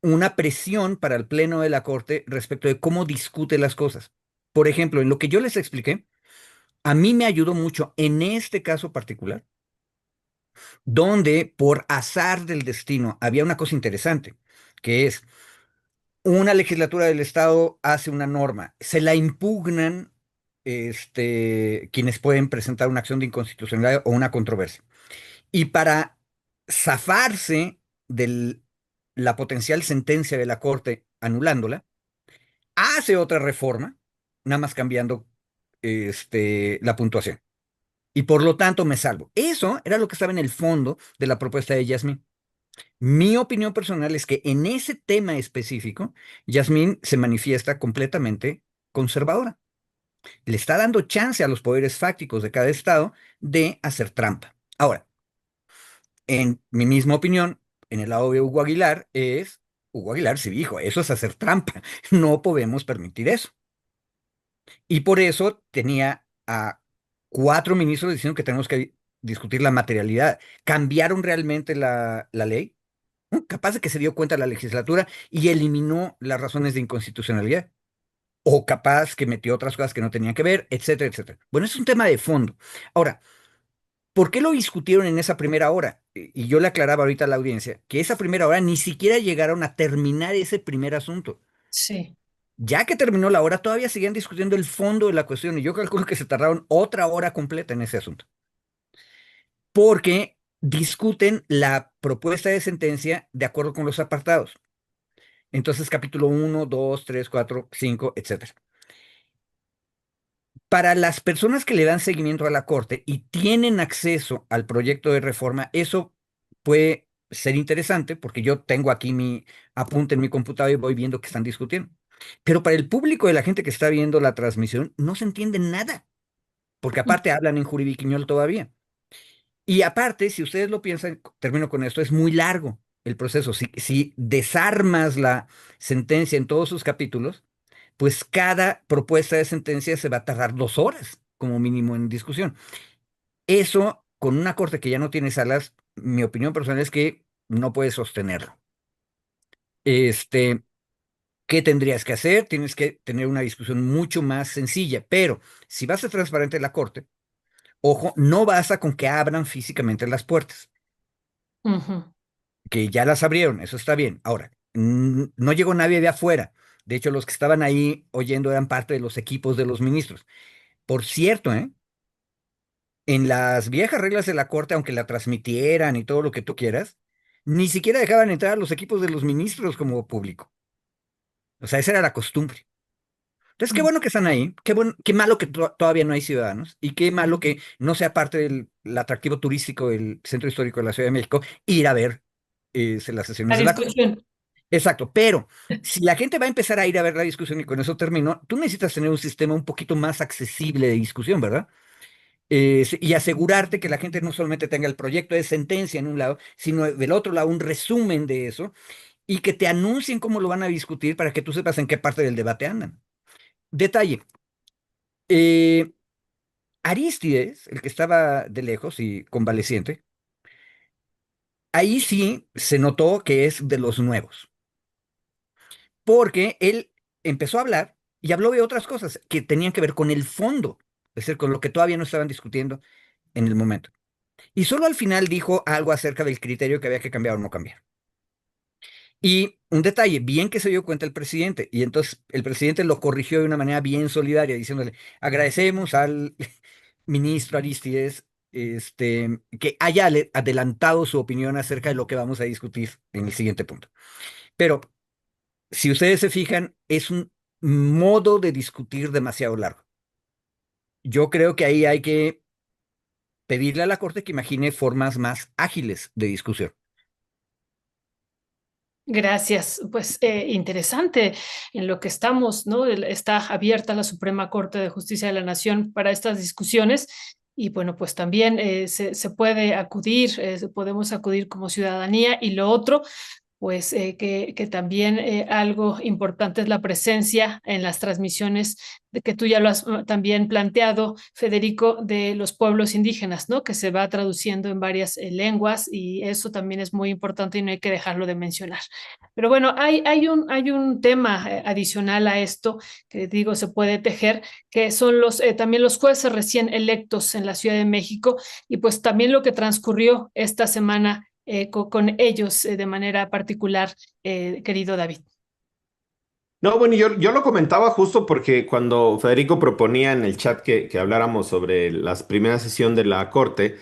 una presión para el Pleno de la Corte respecto de cómo discute las cosas. Por ejemplo, en lo que yo les expliqué, a mí me ayudó mucho en este caso particular, donde por azar del destino había una cosa interesante, que es una legislatura del Estado hace una norma, se la impugnan quienes pueden presentar una acción de inconstitucionalidad o una controversia. Y para zafarse de la potencial sentencia de la Corte anulándola, hace otra reforma, nada más cambiando la puntuación. Y por lo tanto me salvo. Eso era lo que estaba en el fondo de la propuesta de Yasmín. Mi opinión personal es que en ese tema específico, Yasmín se manifiesta completamente conservadora. Le está dando chance a los poderes fácticos de cada estado de hacer trampa. Ahora, en mi misma opinión, en el lado de Hugo Aguilar sí dijo, eso es hacer trampa, no podemos permitir eso. Y por eso tenía a 4 ministros diciendo que tenemos que discutir la materialidad. ¿Cambiaron realmente la ley? Capaz de que se dio cuenta la legislatura y eliminó las razones de inconstitucionalidad. O capaz que metió otras cosas que no tenían que ver, etcétera, etcétera. Bueno, es un tema de fondo. Ahora, ¿por qué lo discutieron en esa primera hora? Y yo le aclaraba ahorita a la audiencia que esa primera hora ni siquiera llegaron a terminar ese primer asunto. sí. Ya que terminó la hora, todavía seguían discutiendo el fondo de la cuestión y yo calculo que se tardaron otra hora completa en ese asunto. Porque discuten la propuesta de sentencia de acuerdo con los apartados. Entonces, capítulo 1, 2, 3, 4, 5, etcétera. Para las personas que le dan seguimiento a la Corte y tienen acceso al proyecto de reforma, eso puede ser interesante porque yo tengo aquí mi apunte en mi computadora y voy viendo que están discutiendo. Pero para el público de la gente que está viendo la transmisión, no se entiende nada, porque aparte hablan en juridiqueñol todavía. Y aparte, si ustedes lo piensan, termino con esto, es muy largo el proceso. Si desarmas la sentencia en todos sus capítulos, pues cada propuesta de sentencia se va a tardar 2 horas como mínimo en discusión. Eso, con una corte que ya no tiene salas, mi opinión personal es que no puedes sostenerlo. Este, ¿Qué tendrías que hacer? Tienes que tener una discusión mucho más sencilla, pero si vas a ser transparente en la corte, ojo, no basta con que abran físicamente las puertas, Ujú. que ya las abrieron, eso está bien. Ahora, no llegó nadie de afuera. De hecho, los que estaban ahí oyendo eran parte de los equipos de los ministros. Por cierto, en las viejas reglas de la corte, aunque la transmitieran y todo lo que tú quieras, ni siquiera dejaban entrar a los equipos de los ministros como público. O sea, esa era la costumbre. Entonces, qué bueno que están ahí, qué bueno, qué malo que todavía no hay ciudadanos y qué malo que no sea parte del el atractivo turístico del centro histórico de la Ciudad de México ir a ver las La sesiones de la corte. discusión. Exacto, pero si la gente va a empezar a ir a ver la discusión y con eso termino, tú necesitas tener un sistema un poquito más accesible de discusión, ¿verdad? Y asegurarte que la gente no solamente tenga el proyecto de sentencia en un lado, sino del otro lado un resumen de eso y que te anuncien cómo lo van a discutir para que tú sepas en qué parte del debate andan. Detalle, eh, Arístides, el que estaba de lejos y convaleciente, ahí sí se notó que es de los nuevos, porque él empezó a hablar y habló de otras cosas que tenían que ver con el fondo, es decir, con lo que todavía no estaban discutiendo en el momento. Y solo al final dijo algo acerca del criterio que había que cambiar o no cambiar. Y un detalle, bien que se dio cuenta el presidente, y entonces el presidente lo corrigió de una manera bien solidaria, diciéndole, agradecemos al ministro Aristides, que haya adelantado su opinión acerca de lo que vamos a discutir en el siguiente punto. Pero si ustedes se fijan, es un modo de discutir demasiado largo. Yo creo que ahí hay que pedirle a la Corte que imagine formas más ágiles de discusión. Gracias. Pues interesante en lo que estamos, ¿no? Está abierta la Suprema Corte de Justicia de la Nación para estas discusiones y bueno, pues también se puede acudir, podemos acudir como ciudadanía y lo otro, pues que también algo importante es la presencia en las transmisiones de que tú ya lo has también planteado, Federico, de los pueblos indígenas, ¿no? Que se va traduciendo en varias lenguas y eso también es muy importante y no hay que dejarlo de mencionar. Pero bueno, hay un tema adicional a esto que digo se puede tejer, que son también los jueces recién electos en la Ciudad de México y pues también lo que transcurrió esta semana con ellos de manera particular, querido David. No, bueno, yo lo comentaba justo porque cuando Federico proponía en el chat que habláramos sobre la primera sesión de la Corte,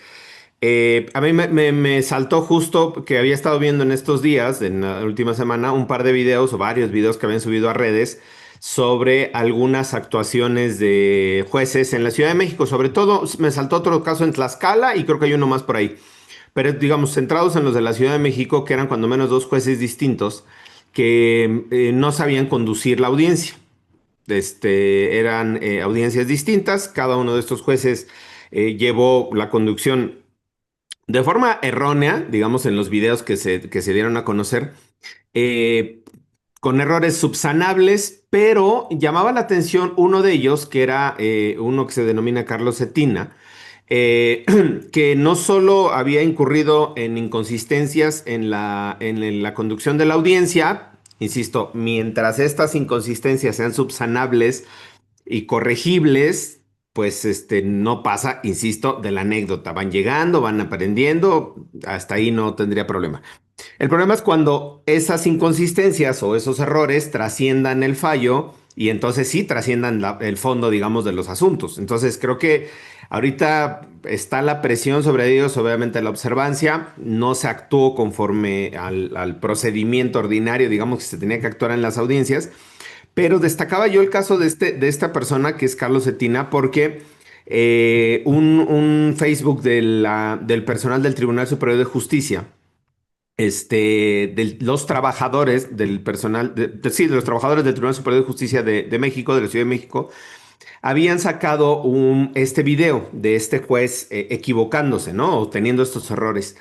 a mí me saltó justo que había estado viendo en estos días, en la última semana, un par de videos o varios videos que habían subido a redes sobre algunas actuaciones de jueces en la Ciudad de México. Sobre todo, me saltó otro caso en Tlaxcala y creo que hay uno más por ahí. Pero digamos, centrados en los de la Ciudad de México, que eran cuando menos dos jueces distintos que no sabían conducir la audiencia. Eran audiencias distintas, cada uno de estos jueces llevó la conducción de forma errónea, digamos, en los videos que se dieron a conocer, eh, con errores subsanables, pero llamaba la atención uno de ellos, que era uno que se denomina Carlos Cetina, eh, que no solo había incurrido en inconsistencias en la conducción de la audiencia, insisto, mientras estas inconsistencias sean subsanables y corregibles, pues no pasa, insisto, de la anécdota. Van llegando, van aprendiendo, hasta ahí no tendría problema. El problema es cuando esas inconsistencias o esos errores trasciendan el fallo y entonces sí trasciendan el fondo, digamos, de los asuntos. Entonces creo que Ahorita está la presión sobre ellos, obviamente la observancia, no se actuó conforme al procedimiento ordinario, digamos que se tenía que actuar en las audiencias, pero destacaba yo el caso de esta persona que es Carlos Cetina porque un Facebook del personal del Tribunal Superior de Justicia, de los trabajadores del personal, sí, de los trabajadores del Tribunal Superior de Justicia de México, de la Ciudad de México, habían sacado este video de este juez equivocándose, ¿no? O teniendo estos errores.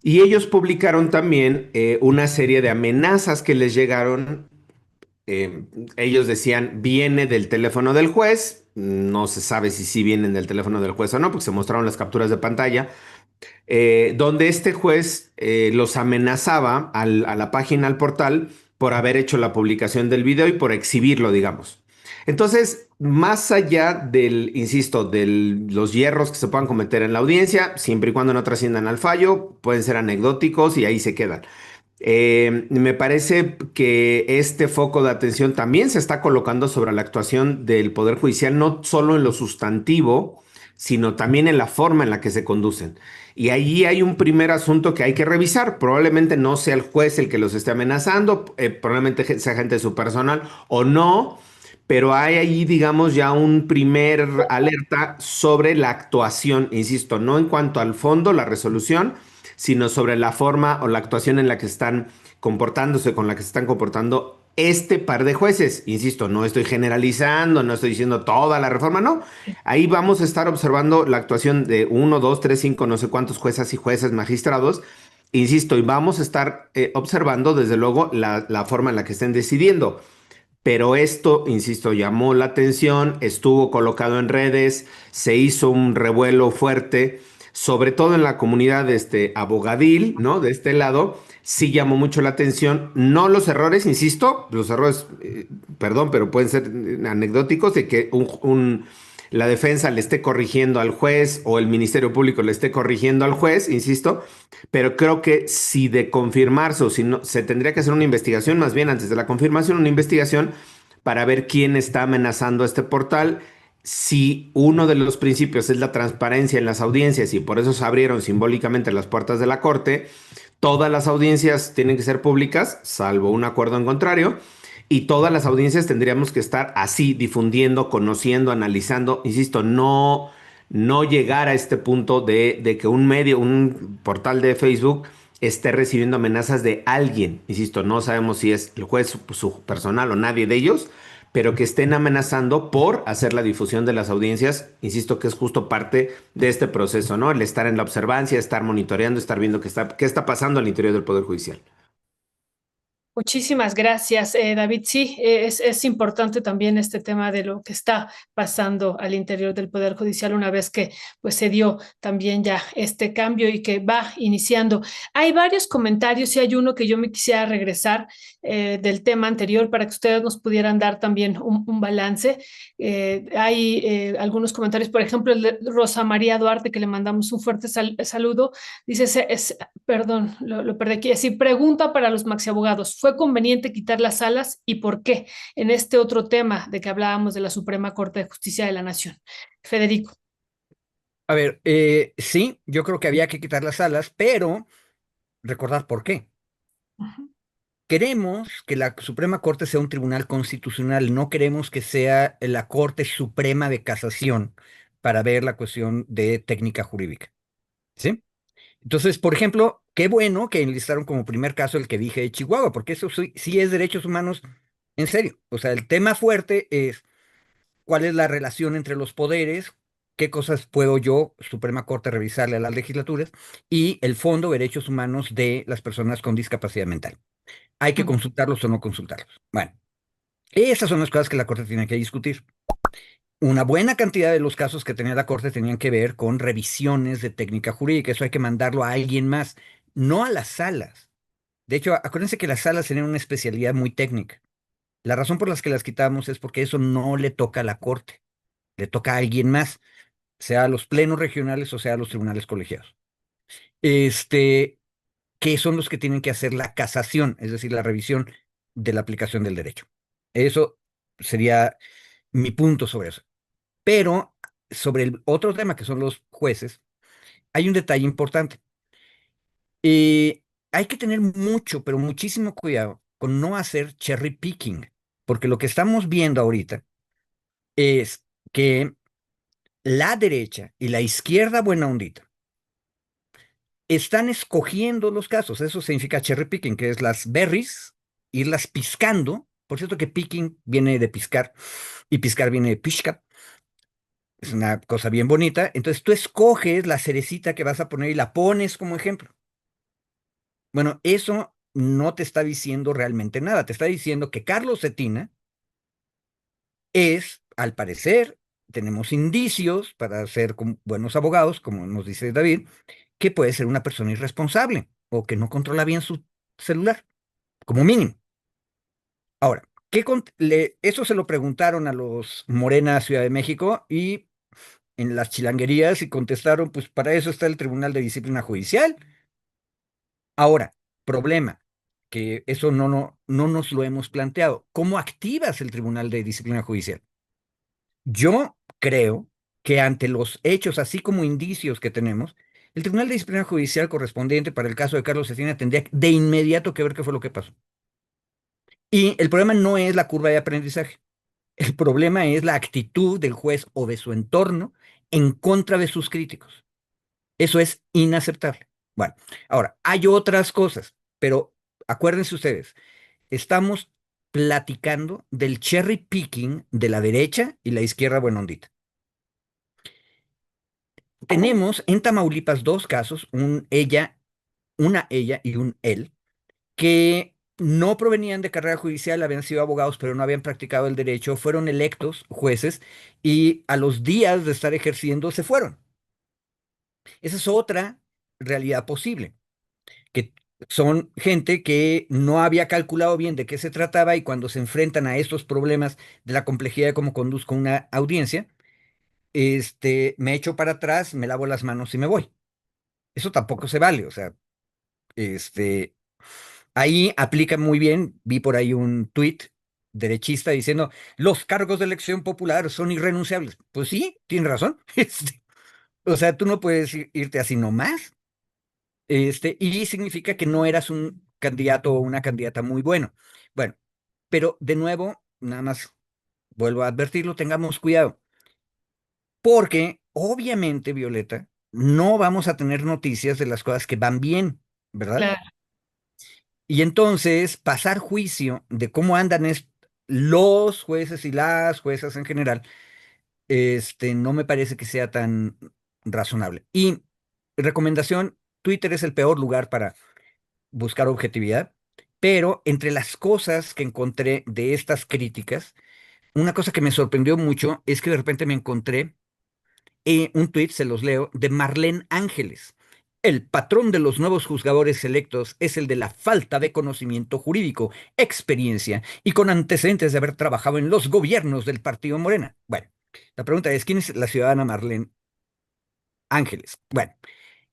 Y ellos publicaron también una serie de amenazas que les llegaron. eh, Ellos decían, viene del teléfono del juez. No se sabe si sí vienen del teléfono del juez o no, porque se mostraron las capturas de pantalla, donde este juez los amenazaba a la página, al portal, por haber hecho la publicación del video y por exhibirlo, digamos. Entonces, más allá insisto, de los hierros que se puedan cometer en la audiencia, siempre y cuando no trasciendan al fallo, pueden ser anecdóticos y ahí se quedan. Me parece que este foco de atención también se está colocando sobre la actuación del Poder Judicial, no solo en lo sustantivo, sino también en la forma en la que se conducen. Y ahí hay un primer asunto que hay que revisar. Probablemente no sea el juez el que los esté amenazando, probablemente sea gente de su personal o no, pero hay ahí, digamos, ya un primer alerta sobre la actuación, insisto, no en cuanto al fondo, la resolución, sino sobre la forma o la actuación en la que están comportándose, con la que se están comportando este par de jueces. Insisto, no estoy generalizando, no estoy diciendo toda la reforma, no. Ahí vamos a estar observando la actuación de uno, dos, tres, cinco, no sé cuántos juezas y jueces magistrados. Insisto, y vamos a estar observando desde luego la forma en la que estén decidiendo. Pero esto, insisto, llamó la atención, estuvo colocado en redes, se hizo un revuelo fuerte, sobre todo en la comunidad abogadil, ¿no? De este lado, sí llamó mucho la atención, no los errores, insisto, los errores, perdón, pero pueden ser anecdóticos de que la defensa le esté corrigiendo al juez o el Ministerio Público le esté corrigiendo al juez, insisto, pero creo que si de confirmarse o si no, se tendría que hacer una investigación, más bien antes de la confirmación, una investigación para ver quién está amenazando este portal. Si uno de los principios es la transparencia en las audiencias y por eso se abrieron simbólicamente las puertas de la corte, todas las audiencias tienen que ser públicas, salvo un acuerdo en contrario, y todas las audiencias tendríamos que estar así, difundiendo, conociendo, analizando, insisto, no llegar a este punto de que un medio, un portal de Facebook esté recibiendo amenazas de alguien. Insisto, no sabemos si es el juez, su personal o nadie de ellos, pero que estén amenazando por hacer la difusión de las audiencias. Insisto que es justo parte de este proceso, ¿no? El estar en la observancia, estar monitoreando, estar viendo qué está pasando al interior del Poder Judicial. Muchísimas gracias, David. Sí, es importante también este tema de lo que está pasando al interior del Poder Judicial una vez que pues, se dio también ya este cambio y que va iniciando. Hay varios comentarios y hay uno que yo me quisiera regresar del tema anterior para que ustedes nos pudieran dar también un balance. Hay algunos comentarios, por ejemplo, el de Rosa María Duarte, que le mandamos un fuerte saludo. Dice, perdón, lo perdí aquí. Así, pregunta para los maxiabogados. ¿Fue conveniente quitar las salas y por qué? En este otro tema de que hablábamos de la Suprema Corte de Justicia de la Nación. Federico. A ver, sí, yo creo que había que quitar las salas, pero recordar por qué. Ujú. Queremos que la Suprema Corte sea un tribunal constitucional, no queremos que sea la Corte Suprema de Casación para ver la cuestión de técnica jurídica. ¿Sí? Entonces, por ejemplo, qué bueno que enlistaron como primer caso el que dije de Chihuahua, porque eso sí, sí es derechos humanos en serio. O sea, el tema fuerte es cuál es la relación entre los poderes, qué cosas puedo yo, Suprema Corte, revisarle a las legislaturas, y el fondo de derechos humanos de las personas con discapacidad mental. ¿Hay que consultarlos o no consultarlos? Bueno, esas son las cosas que la Corte tiene que discutir. Una buena cantidad de los casos que tenía la Corte tenían que ver con revisiones de técnica jurídica. Eso hay que mandarlo a alguien más, no a las salas. De hecho, acuérdense que las salas tienen una especialidad muy técnica. La razón por la que las quitamos es porque eso no le toca a la Corte, le toca a alguien más, sea a los plenos regionales o sea a los tribunales colegiados. Este, que son los que tienen que hacer la casación, es decir, la revisión de la aplicación del derecho. Eso sería mi punto sobre eso. Pero sobre el otro tema que son los jueces, hay un detalle importante. Eh, Hay que tener mucho, pero muchísimo cuidado con no hacer cherry picking, porque lo que estamos viendo ahorita es que la derecha y la izquierda buena ondita están escogiendo los casos. Eso significa cherry picking, que es las berries, irlas piscando. Por cierto que picking viene de piscar y piscar viene de pishka. Es una cosa bien bonita. Entonces tú escoges la cerecita que vas a poner y la pones como ejemplo. Bueno, eso no te está diciendo realmente nada. Te está diciendo que Carlos Cetina es, al parecer, tenemos indicios para ser buenos abogados, como nos dice David, que puede ser una persona irresponsable o que no controla bien su celular, como mínimo. Ahora, eso se lo preguntaron a los Morena Ciudad de México y en las chilanguerías y contestaron, pues para eso está el Tribunal de Disciplina Judicial. Ahora, problema, que eso no nos lo hemos planteado. ¿Cómo activas el Tribunal de Disciplina Judicial? Yo creo que ante los hechos, así como indicios que tenemos, el Tribunal de Disciplina Judicial correspondiente para el caso de Carlos Cetina tendría de inmediato que ver qué fue lo que pasó. Y el problema no es la curva de aprendizaje. El problema es la actitud del juez o de su entorno en contra de sus críticos. Eso es inaceptable. Bueno, ahora, hay otras cosas, pero acuérdense ustedes, estamos platicando del cherry picking de la derecha y la izquierda buena ondita. Tenemos en Tamaulipas dos casos, una ella y un él, que no provenían de carrera judicial, habían sido abogados, pero no habían practicado el derecho, fueron electos jueces y a los días de estar ejerciendo se fueron. Esa es otra realidad posible, que son gente que no había calculado bien de qué se trataba y cuando se enfrentan a estos problemas de la complejidad de cómo conduzco una audiencia, me echo para atrás, me lavo las manos y me voy. Eso tampoco se vale, o sea, este, ahí aplica muy bien, vi por ahí un tuit derechista diciendo, los cargos de elección popular son irrenunciables. Pues sí, tiene razón. O sea, tú no puedes irte así nomás. Y significa que no eras un candidato o una candidata muy bueno. Bueno, pero de nuevo, nada más vuelvo a advertirlo, tengamos cuidado, porque obviamente, Violeta, no vamos a tener noticias de las cosas que van bien, ¿verdad? Claro. Y entonces pasar juicio de cómo andan los jueces y las juezas en general, no me parece que sea tan razonable. Y recomendación, Twitter es el peor lugar para buscar objetividad, pero entre las cosas que encontré de estas críticas, una cosa que me sorprendió mucho es que de repente me encontré un tuit, se los leo, de Marlene Ángeles. El patrón de los nuevos juzgadores electos es el de la falta de conocimiento jurídico, experiencia y con antecedentes de haber trabajado en los gobiernos del partido Morena. Bueno, la pregunta es, ¿quién es la ciudadana Marlene Ángeles? Bueno,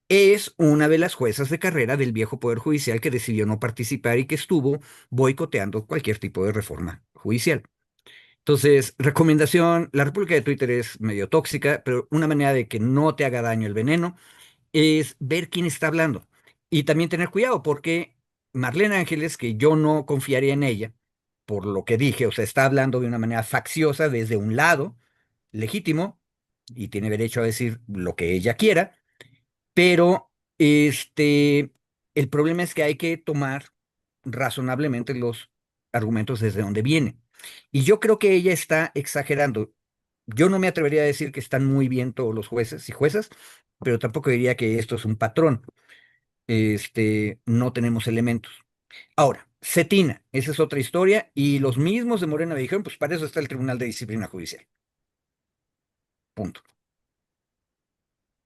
es una de las juezas de carrera del viejo Poder Judicial que decidió no participar y que estuvo boicoteando cualquier tipo de reforma judicial. Entonces, recomendación, la República de Twitter es medio tóxica, pero una manera de que no te haga daño el veneno es ver quién está hablando. Y también tener cuidado, porque Marlene Ángeles, que yo no confiaría en ella, por lo que dije, o sea, está hablando de una manera facciosa desde un lado, legítimo, y tiene derecho a decir lo que ella quiera, pero el problema es que hay que tomar razonablemente los argumentos desde donde vienen. Y yo creo que ella está exagerando. Yo no me atrevería a decir que están muy bien todos los jueces y juezas, pero tampoco diría que esto es un patrón. No tenemos elementos. Ahora, Cetina, esa es otra historia, y los mismos de Morena dijeron, pues para eso está el Tribunal de Disciplina Judicial. Punto.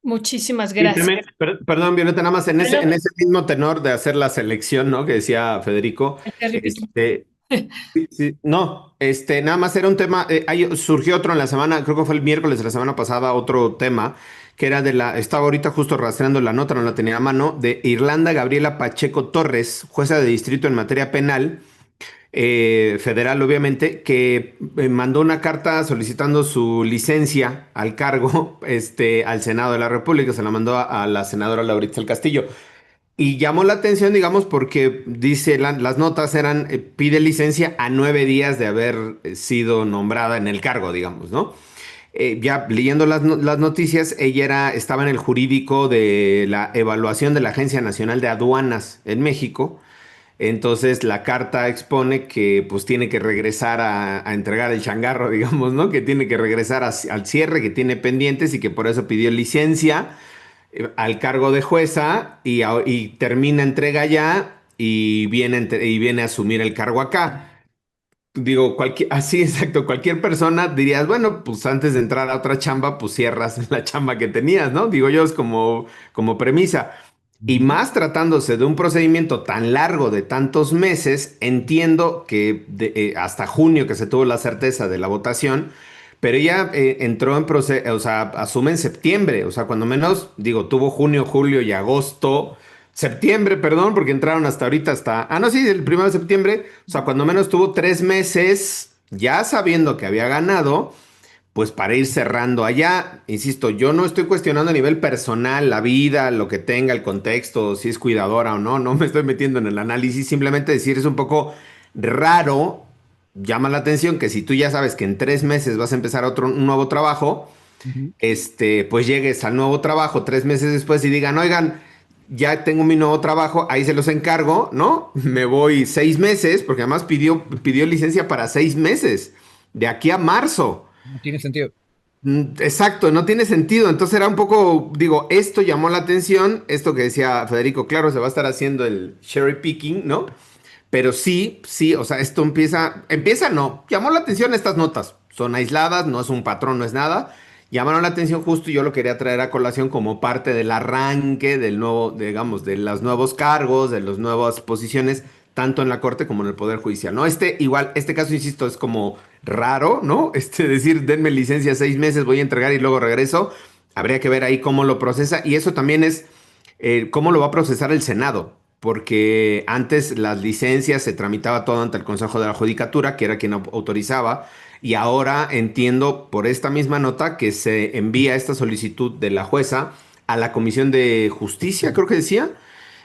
Muchísimas Y gracias. también, perdón, Violeta, nada más Bueno, en ese mismo tenor de hacer la selección, ¿no? Que decía Federico, Terry Piquet. sí, sí, no, nada más era un tema, surgió otro en la semana, creo que fue el miércoles de la semana pasada, otro tema, que era estaba ahorita justo rastreando la nota, no la tenía a mano, de Irlanda Gabriela Pacheco Torres, jueza de distrito en materia penal, federal, obviamente, que mandó una carta solicitando su licencia al cargo, al Senado de la República, se la mandó a la senadora Laurita del Castillo. Y llamó la atención, digamos, porque dice, las notas eran, pide licencia a 9 días de haber sido nombrada en el cargo, digamos, ¿no? Ya leyendo las noticias, estaba en el jurídico de la evaluación de la Agencia Nacional de Aduanas en México. Entonces la carta expone que pues tiene que regresar a entregar el changarro, digamos, ¿no? Que tiene que regresar al cierre, que tiene pendientes y que por eso pidió licencia al cargo de jueza y termina entrega ya y viene a asumir el cargo acá. Digo, así exacto, cualquier persona dirías, bueno, pues antes de entrar a otra chamba, pues cierras la chamba que tenías, ¿no? Digo yo, es como premisa. Y Ujú. más tratándose de un procedimiento tan largo de tantos meses, entiendo que hasta junio que se tuvo la certeza de la votación, pero ella entró en proceso, o sea, asume en septiembre, o sea, cuando menos, digo, tuvo junio, julio y agosto, septiembre, perdón, porque entraron hasta ahorita, no, sí, el 1 de septiembre, o sea, cuando menos tuvo 3 meses, ya sabiendo que había ganado pues para ir cerrando allá. Insisto, yo no estoy cuestionando a nivel personal la vida, lo que tenga, el contexto, si es cuidadora o no, no me estoy metiendo en el análisis, simplemente decir es un poco raro, llama la atención que si tú ya sabes que en 3 meses vas a empezar un nuevo trabajo, Ujú. pues llegues al nuevo trabajo 3 meses después y digan, oigan, ya tengo mi nuevo trabajo, ahí se los encargo, ¿no? Me voy 6 meses, porque además pidió licencia para 6 meses, de aquí a marzo. No tiene sentido. Exacto, no tiene sentido. Entonces era un poco, digo, esto llamó la atención, esto que decía Federico, claro, se va a estar haciendo el cherry picking, ¿no? Pero sí, sí, o sea, esto no, llamó la atención estas notas. Son aisladas, no es un patrón, no es nada. Llamaron la atención justo y yo lo quería traer a colación como parte del arranque del nuevo, digamos, de los nuevos cargos, de las nuevas posiciones, tanto en la Corte como en el Poder Judicial, ¿no? Igual, este caso, insisto, es como raro, ¿no? Decir, denme licencia 6 meses, voy a entregar y luego regreso. Habría que ver ahí cómo lo procesa y eso también es cómo lo va a procesar el Senado, porque antes las licencias se tramitaba todo ante el Consejo de la Judicatura, que era quien autorizaba, y ahora entiendo por esta misma nota que se envía esta solicitud de la jueza a la Comisión de Justicia, creo que decía,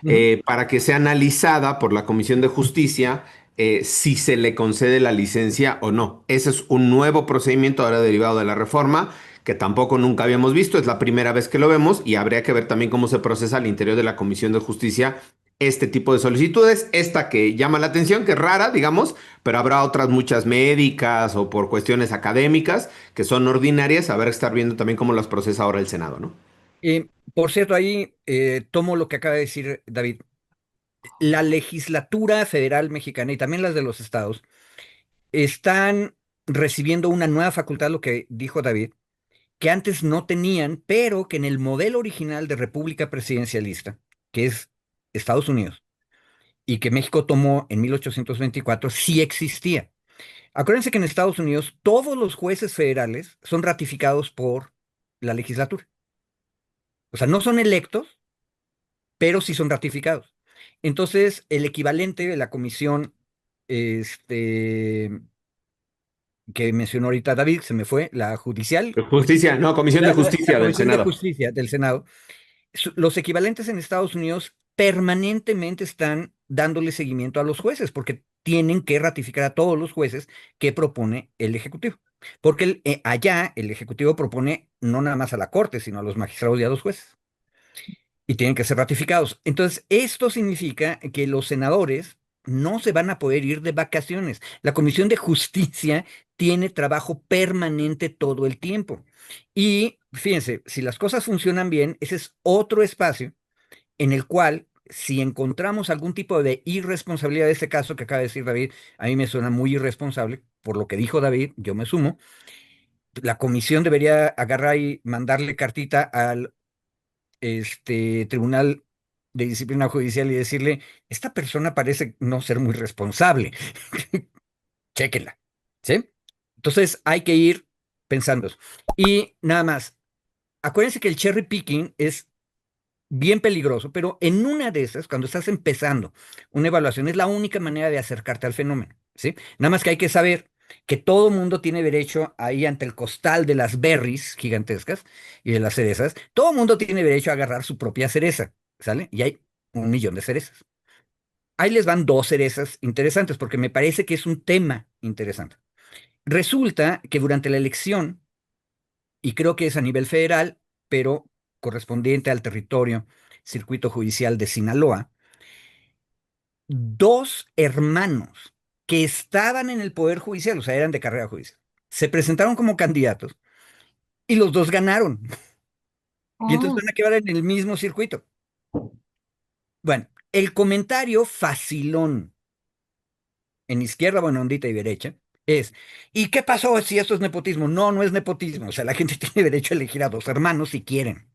Ujú. para que sea analizada por la Comisión de Justicia si se le concede la licencia o no. Ese es un nuevo procedimiento ahora derivado de la reforma que tampoco nunca habíamos visto, es la primera vez que lo vemos y habría que ver también cómo se procesa al interior de la Comisión de Justicia este tipo de solicitudes, esta que llama la atención, que es rara, digamos, pero habrá otras muchas médicas o por cuestiones académicas que son ordinarias, a ver, estar viendo también cómo las procesa ahora el Senado, ¿no? Por cierto, ahí tomo lo que acaba de decir David. La legislatura federal mexicana y también las de los estados están recibiendo una nueva facultad, lo que dijo David, que antes no tenían, pero que en el modelo original de república presidencialista, que es Estados Unidos, y que México tomó en 1824, sí existía. Acuérdense que en Estados Unidos todos los jueces federales son ratificados por la legislatura. O sea, no son electos, pero sí son ratificados. Entonces, el equivalente de la comisión este, que mencionó ahorita David, se me fue, la judicial, Justicia, no, Comisión de la Justicia del Comisión de Senado. Justicia del Senado, los equivalentes en Estados Unidos permanentemente están dándole seguimiento a los jueces porque tienen que ratificar a todos los jueces que propone el Ejecutivo. Porque allá el Ejecutivo propone no nada más a la Corte, sino a los magistrados y a los jueces. Y tienen que ser ratificados. Entonces, esto significa que los senadores no se van a poder ir de vacaciones. La Comisión de Justicia tiene trabajo permanente todo el tiempo. Y fíjense, si las cosas funcionan bien, ese es otro espacio en el cual, si encontramos algún tipo de irresponsabilidad de este caso que acaba de decir David, a mí me suena muy irresponsable, por lo que dijo David, yo me sumo, la comisión debería agarrar y mandarle cartita al Tribunal de Disciplina Judicial y decirle, esta persona parece no ser muy responsable, chéquenla, ¿sí? Entonces hay que ir pensando eso. Y nada más, acuérdense que el cherry picking es bien peligroso, pero en una de esas, cuando estás empezando una evaluación, es la única manera de acercarte al fenómeno. ¿sí? Nada más que hay que saber que todo mundo tiene derecho ahí ante el costal de las berries gigantescas y de las cerezas, todo mundo tiene derecho a agarrar su propia cereza, ¿sale? Y hay 1 millón de cerezas. Ahí les van 2 cerezas interesantes porque me parece que es un tema interesante. Resulta que durante la elección, y creo que es a nivel federal, pero correspondiente al territorio Circuito Judicial de Sinaloa, 2 hermanos que estaban en el Poder Judicial, o sea, eran de carrera judicial, se presentaron como candidatos y los dos ganaron. Y entonces Oh, van a quedar en el mismo circuito. Bueno, el comentario facilón en izquierda, bueno, ondita y derecha es, ¿y qué pasó si esto es nepotismo? No, no es nepotismo. O sea, la gente tiene derecho a elegir a 2 hermanos si quieren,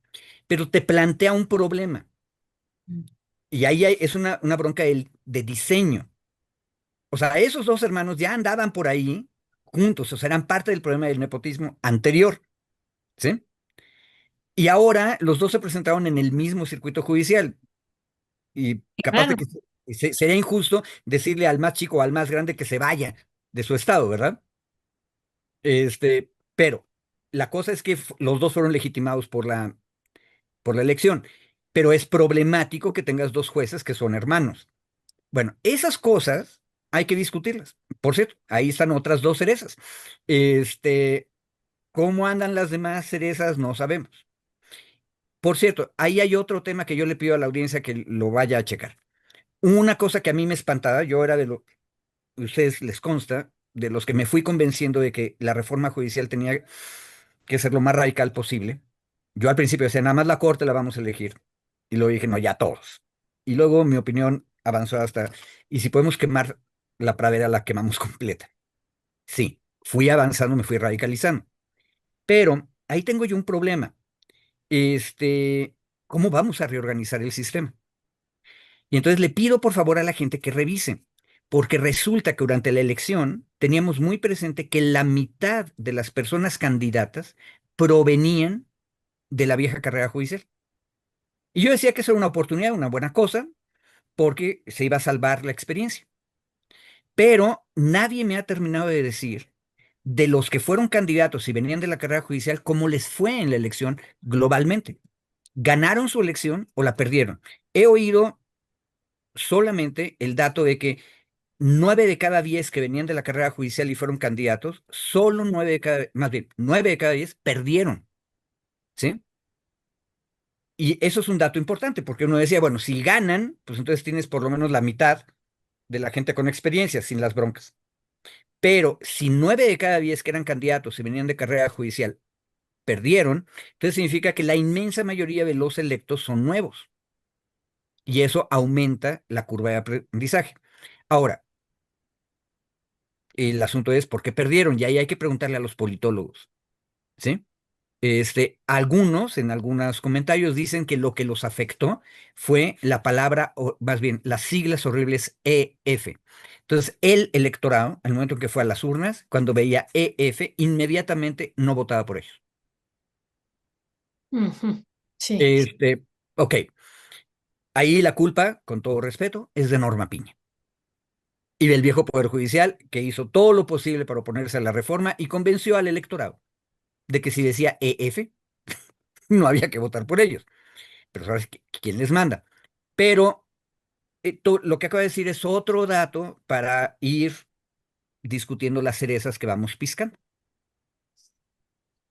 pero te plantea un problema. Y ahí es una bronca de diseño. O sea, esos 2 hermanos ya andaban por ahí juntos, o sea, eran parte del problema del nepotismo anterior, ¿sí? Y ahora los dos se presentaron en el mismo circuito judicial. Y capaz de claro. que sería injusto decirle al más chico o al más grande que se vaya de su estado, ¿verdad? Pero la cosa es que los dos fueron legitimados por la elección, pero es problemático que tengas 2 jueces que son hermanos. Bueno, esas cosas hay que discutirlas. Por cierto, ahí están otras 2 cerezas. Este, ¿Cómo andan las demás cerezas? No sabemos. Por cierto, ahí hay otro tema que yo le pido a la audiencia que lo vaya a checar. Una cosa que a mí me espantaba, yo era ustedes les consta, de los que me fui convenciendo de que la reforma judicial tenía que ser lo más radical posible. Yo al principio decía, nada más la corte la vamos a elegir. Y luego dije, no, ya todos. Y luego mi opinión avanzó hasta, ¿y si podemos quemar la pradera, la quemamos completa? Sí, fui avanzando, me fui radicalizando. Pero ahí tengo yo un problema. Este, ¿Cómo vamos a reorganizar el sistema? Y entonces le pido por favor a la gente que revise, porque resulta que durante la elección teníamos muy presente que la mitad de las personas candidatas provenían de la vieja carrera judicial. Y yo decía que eso era una oportunidad, una buena cosa, porque se iba a salvar la experiencia. Pero nadie me ha terminado de decir de los que fueron candidatos y venían de la carrera judicial, cómo les fue en la elección globalmente. ¿Ganaron su elección o la perdieron? He oído solamente el dato de que 9 de cada 10 que venían de la carrera judicial y fueron candidatos, solo 9 de cada 10 perdieron, ¿sí? Y eso es un dato importante, porque uno decía, bueno, si ganan, pues entonces tienes por lo menos la mitad de la gente con experiencia, sin las broncas. Pero si 9 de cada 10 que eran candidatos y venían de carrera judicial perdieron, entonces significa que la inmensa mayoría de los electos son nuevos. Y eso aumenta la curva de aprendizaje. Ahora, el asunto es por qué perdieron, y ahí hay que preguntarle a los politólogos, ¿sí? Algunos, en algunos comentarios, dicen que lo que los afectó fue la palabra, o más bien, las siglas horribles EF. Entonces, el electorado, al momento en que fue a las urnas, cuando veía EF, inmediatamente no votaba por ellos. Ujú. Sí. Este, ok, ahí la culpa, con todo respeto, es de Norma Piña y del viejo Poder Judicial, que hizo todo lo posible para oponerse a la reforma y convenció al electorado de que si decía EF, no había que votar por ellos. Pero ¿sabes quién les manda? Pero lo que acabo de decir es otro dato para ir discutiendo las cerezas que vamos piscando.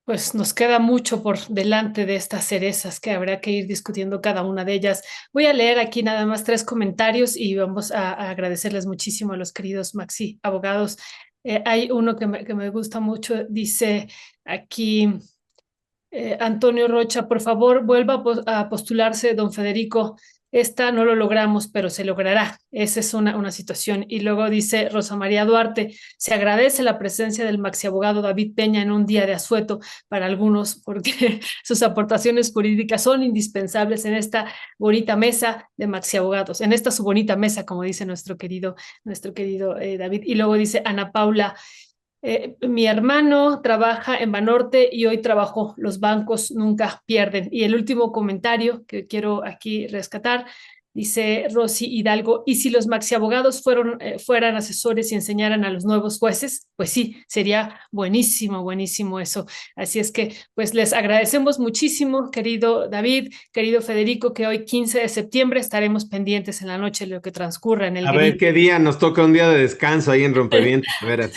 Pues nos queda mucho por delante de estas cerezas que habrá que ir discutiendo cada una de ellas. Voy a leer aquí nada más 3 comentarios y vamos a agradecerles muchísimo a los queridos Maxi abogados. Hay uno que me gusta mucho, dice aquí Antonio Rocha, por favor, vuelva a postularse, don Federico. Esta no lo logramos, pero se logrará. Esa es una situación. Y luego dice Rosa María Duarte, se agradece la presencia del maxi abogado David Peña en un día de asueto para algunos, porque sus aportaciones jurídicas son indispensables en esta bonita mesa de maxi abogados, en esta su bonita mesa, como dice nuestro querido David. Y luego dice Ana Paula, mi hermano trabaja en Banorte y hoy trabajó. Los bancos nunca pierden. Y el último comentario que quiero aquí rescatar dice Rosy Hidalgo, y si los maxiabogados fueran asesores y enseñaran a los nuevos jueces, pues sí, sería buenísimo, buenísimo eso. Así es que, pues les agradecemos muchísimo, querido David, querido Federico, que hoy 15 de septiembre estaremos pendientes en la noche de lo que transcurra en el A ver grito. qué día nos toca un día de descanso ahí en Rompevientos, de veras.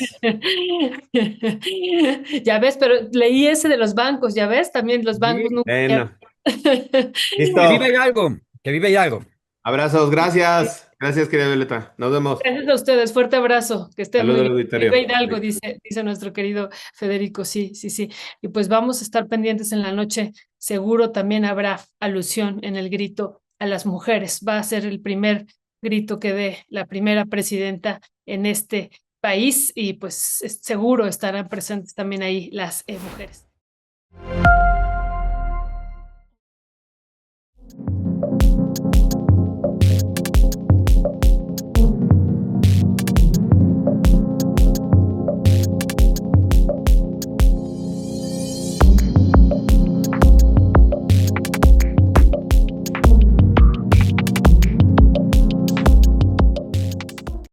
Ya ves, pero leí ese de los bancos, ya ves, también los bancos Sí. nunca. Bueno, Que vive listo. Hidalgo, que vive Hidalgo. Abrazos, gracias. Gracias, querida Violeta. Nos vemos. Gracias a ustedes, fuerte abrazo, que estén muy Saludos al bien. Vive auditorio. Hidalgo, dice nuestro querido Federico, sí, sí, sí. Y pues vamos a estar pendientes en la noche, seguro también habrá alusión en el grito a las mujeres. Va a ser el primer grito que dé la primera presidenta en este país y pues seguro estarán presentes también ahí las mujeres.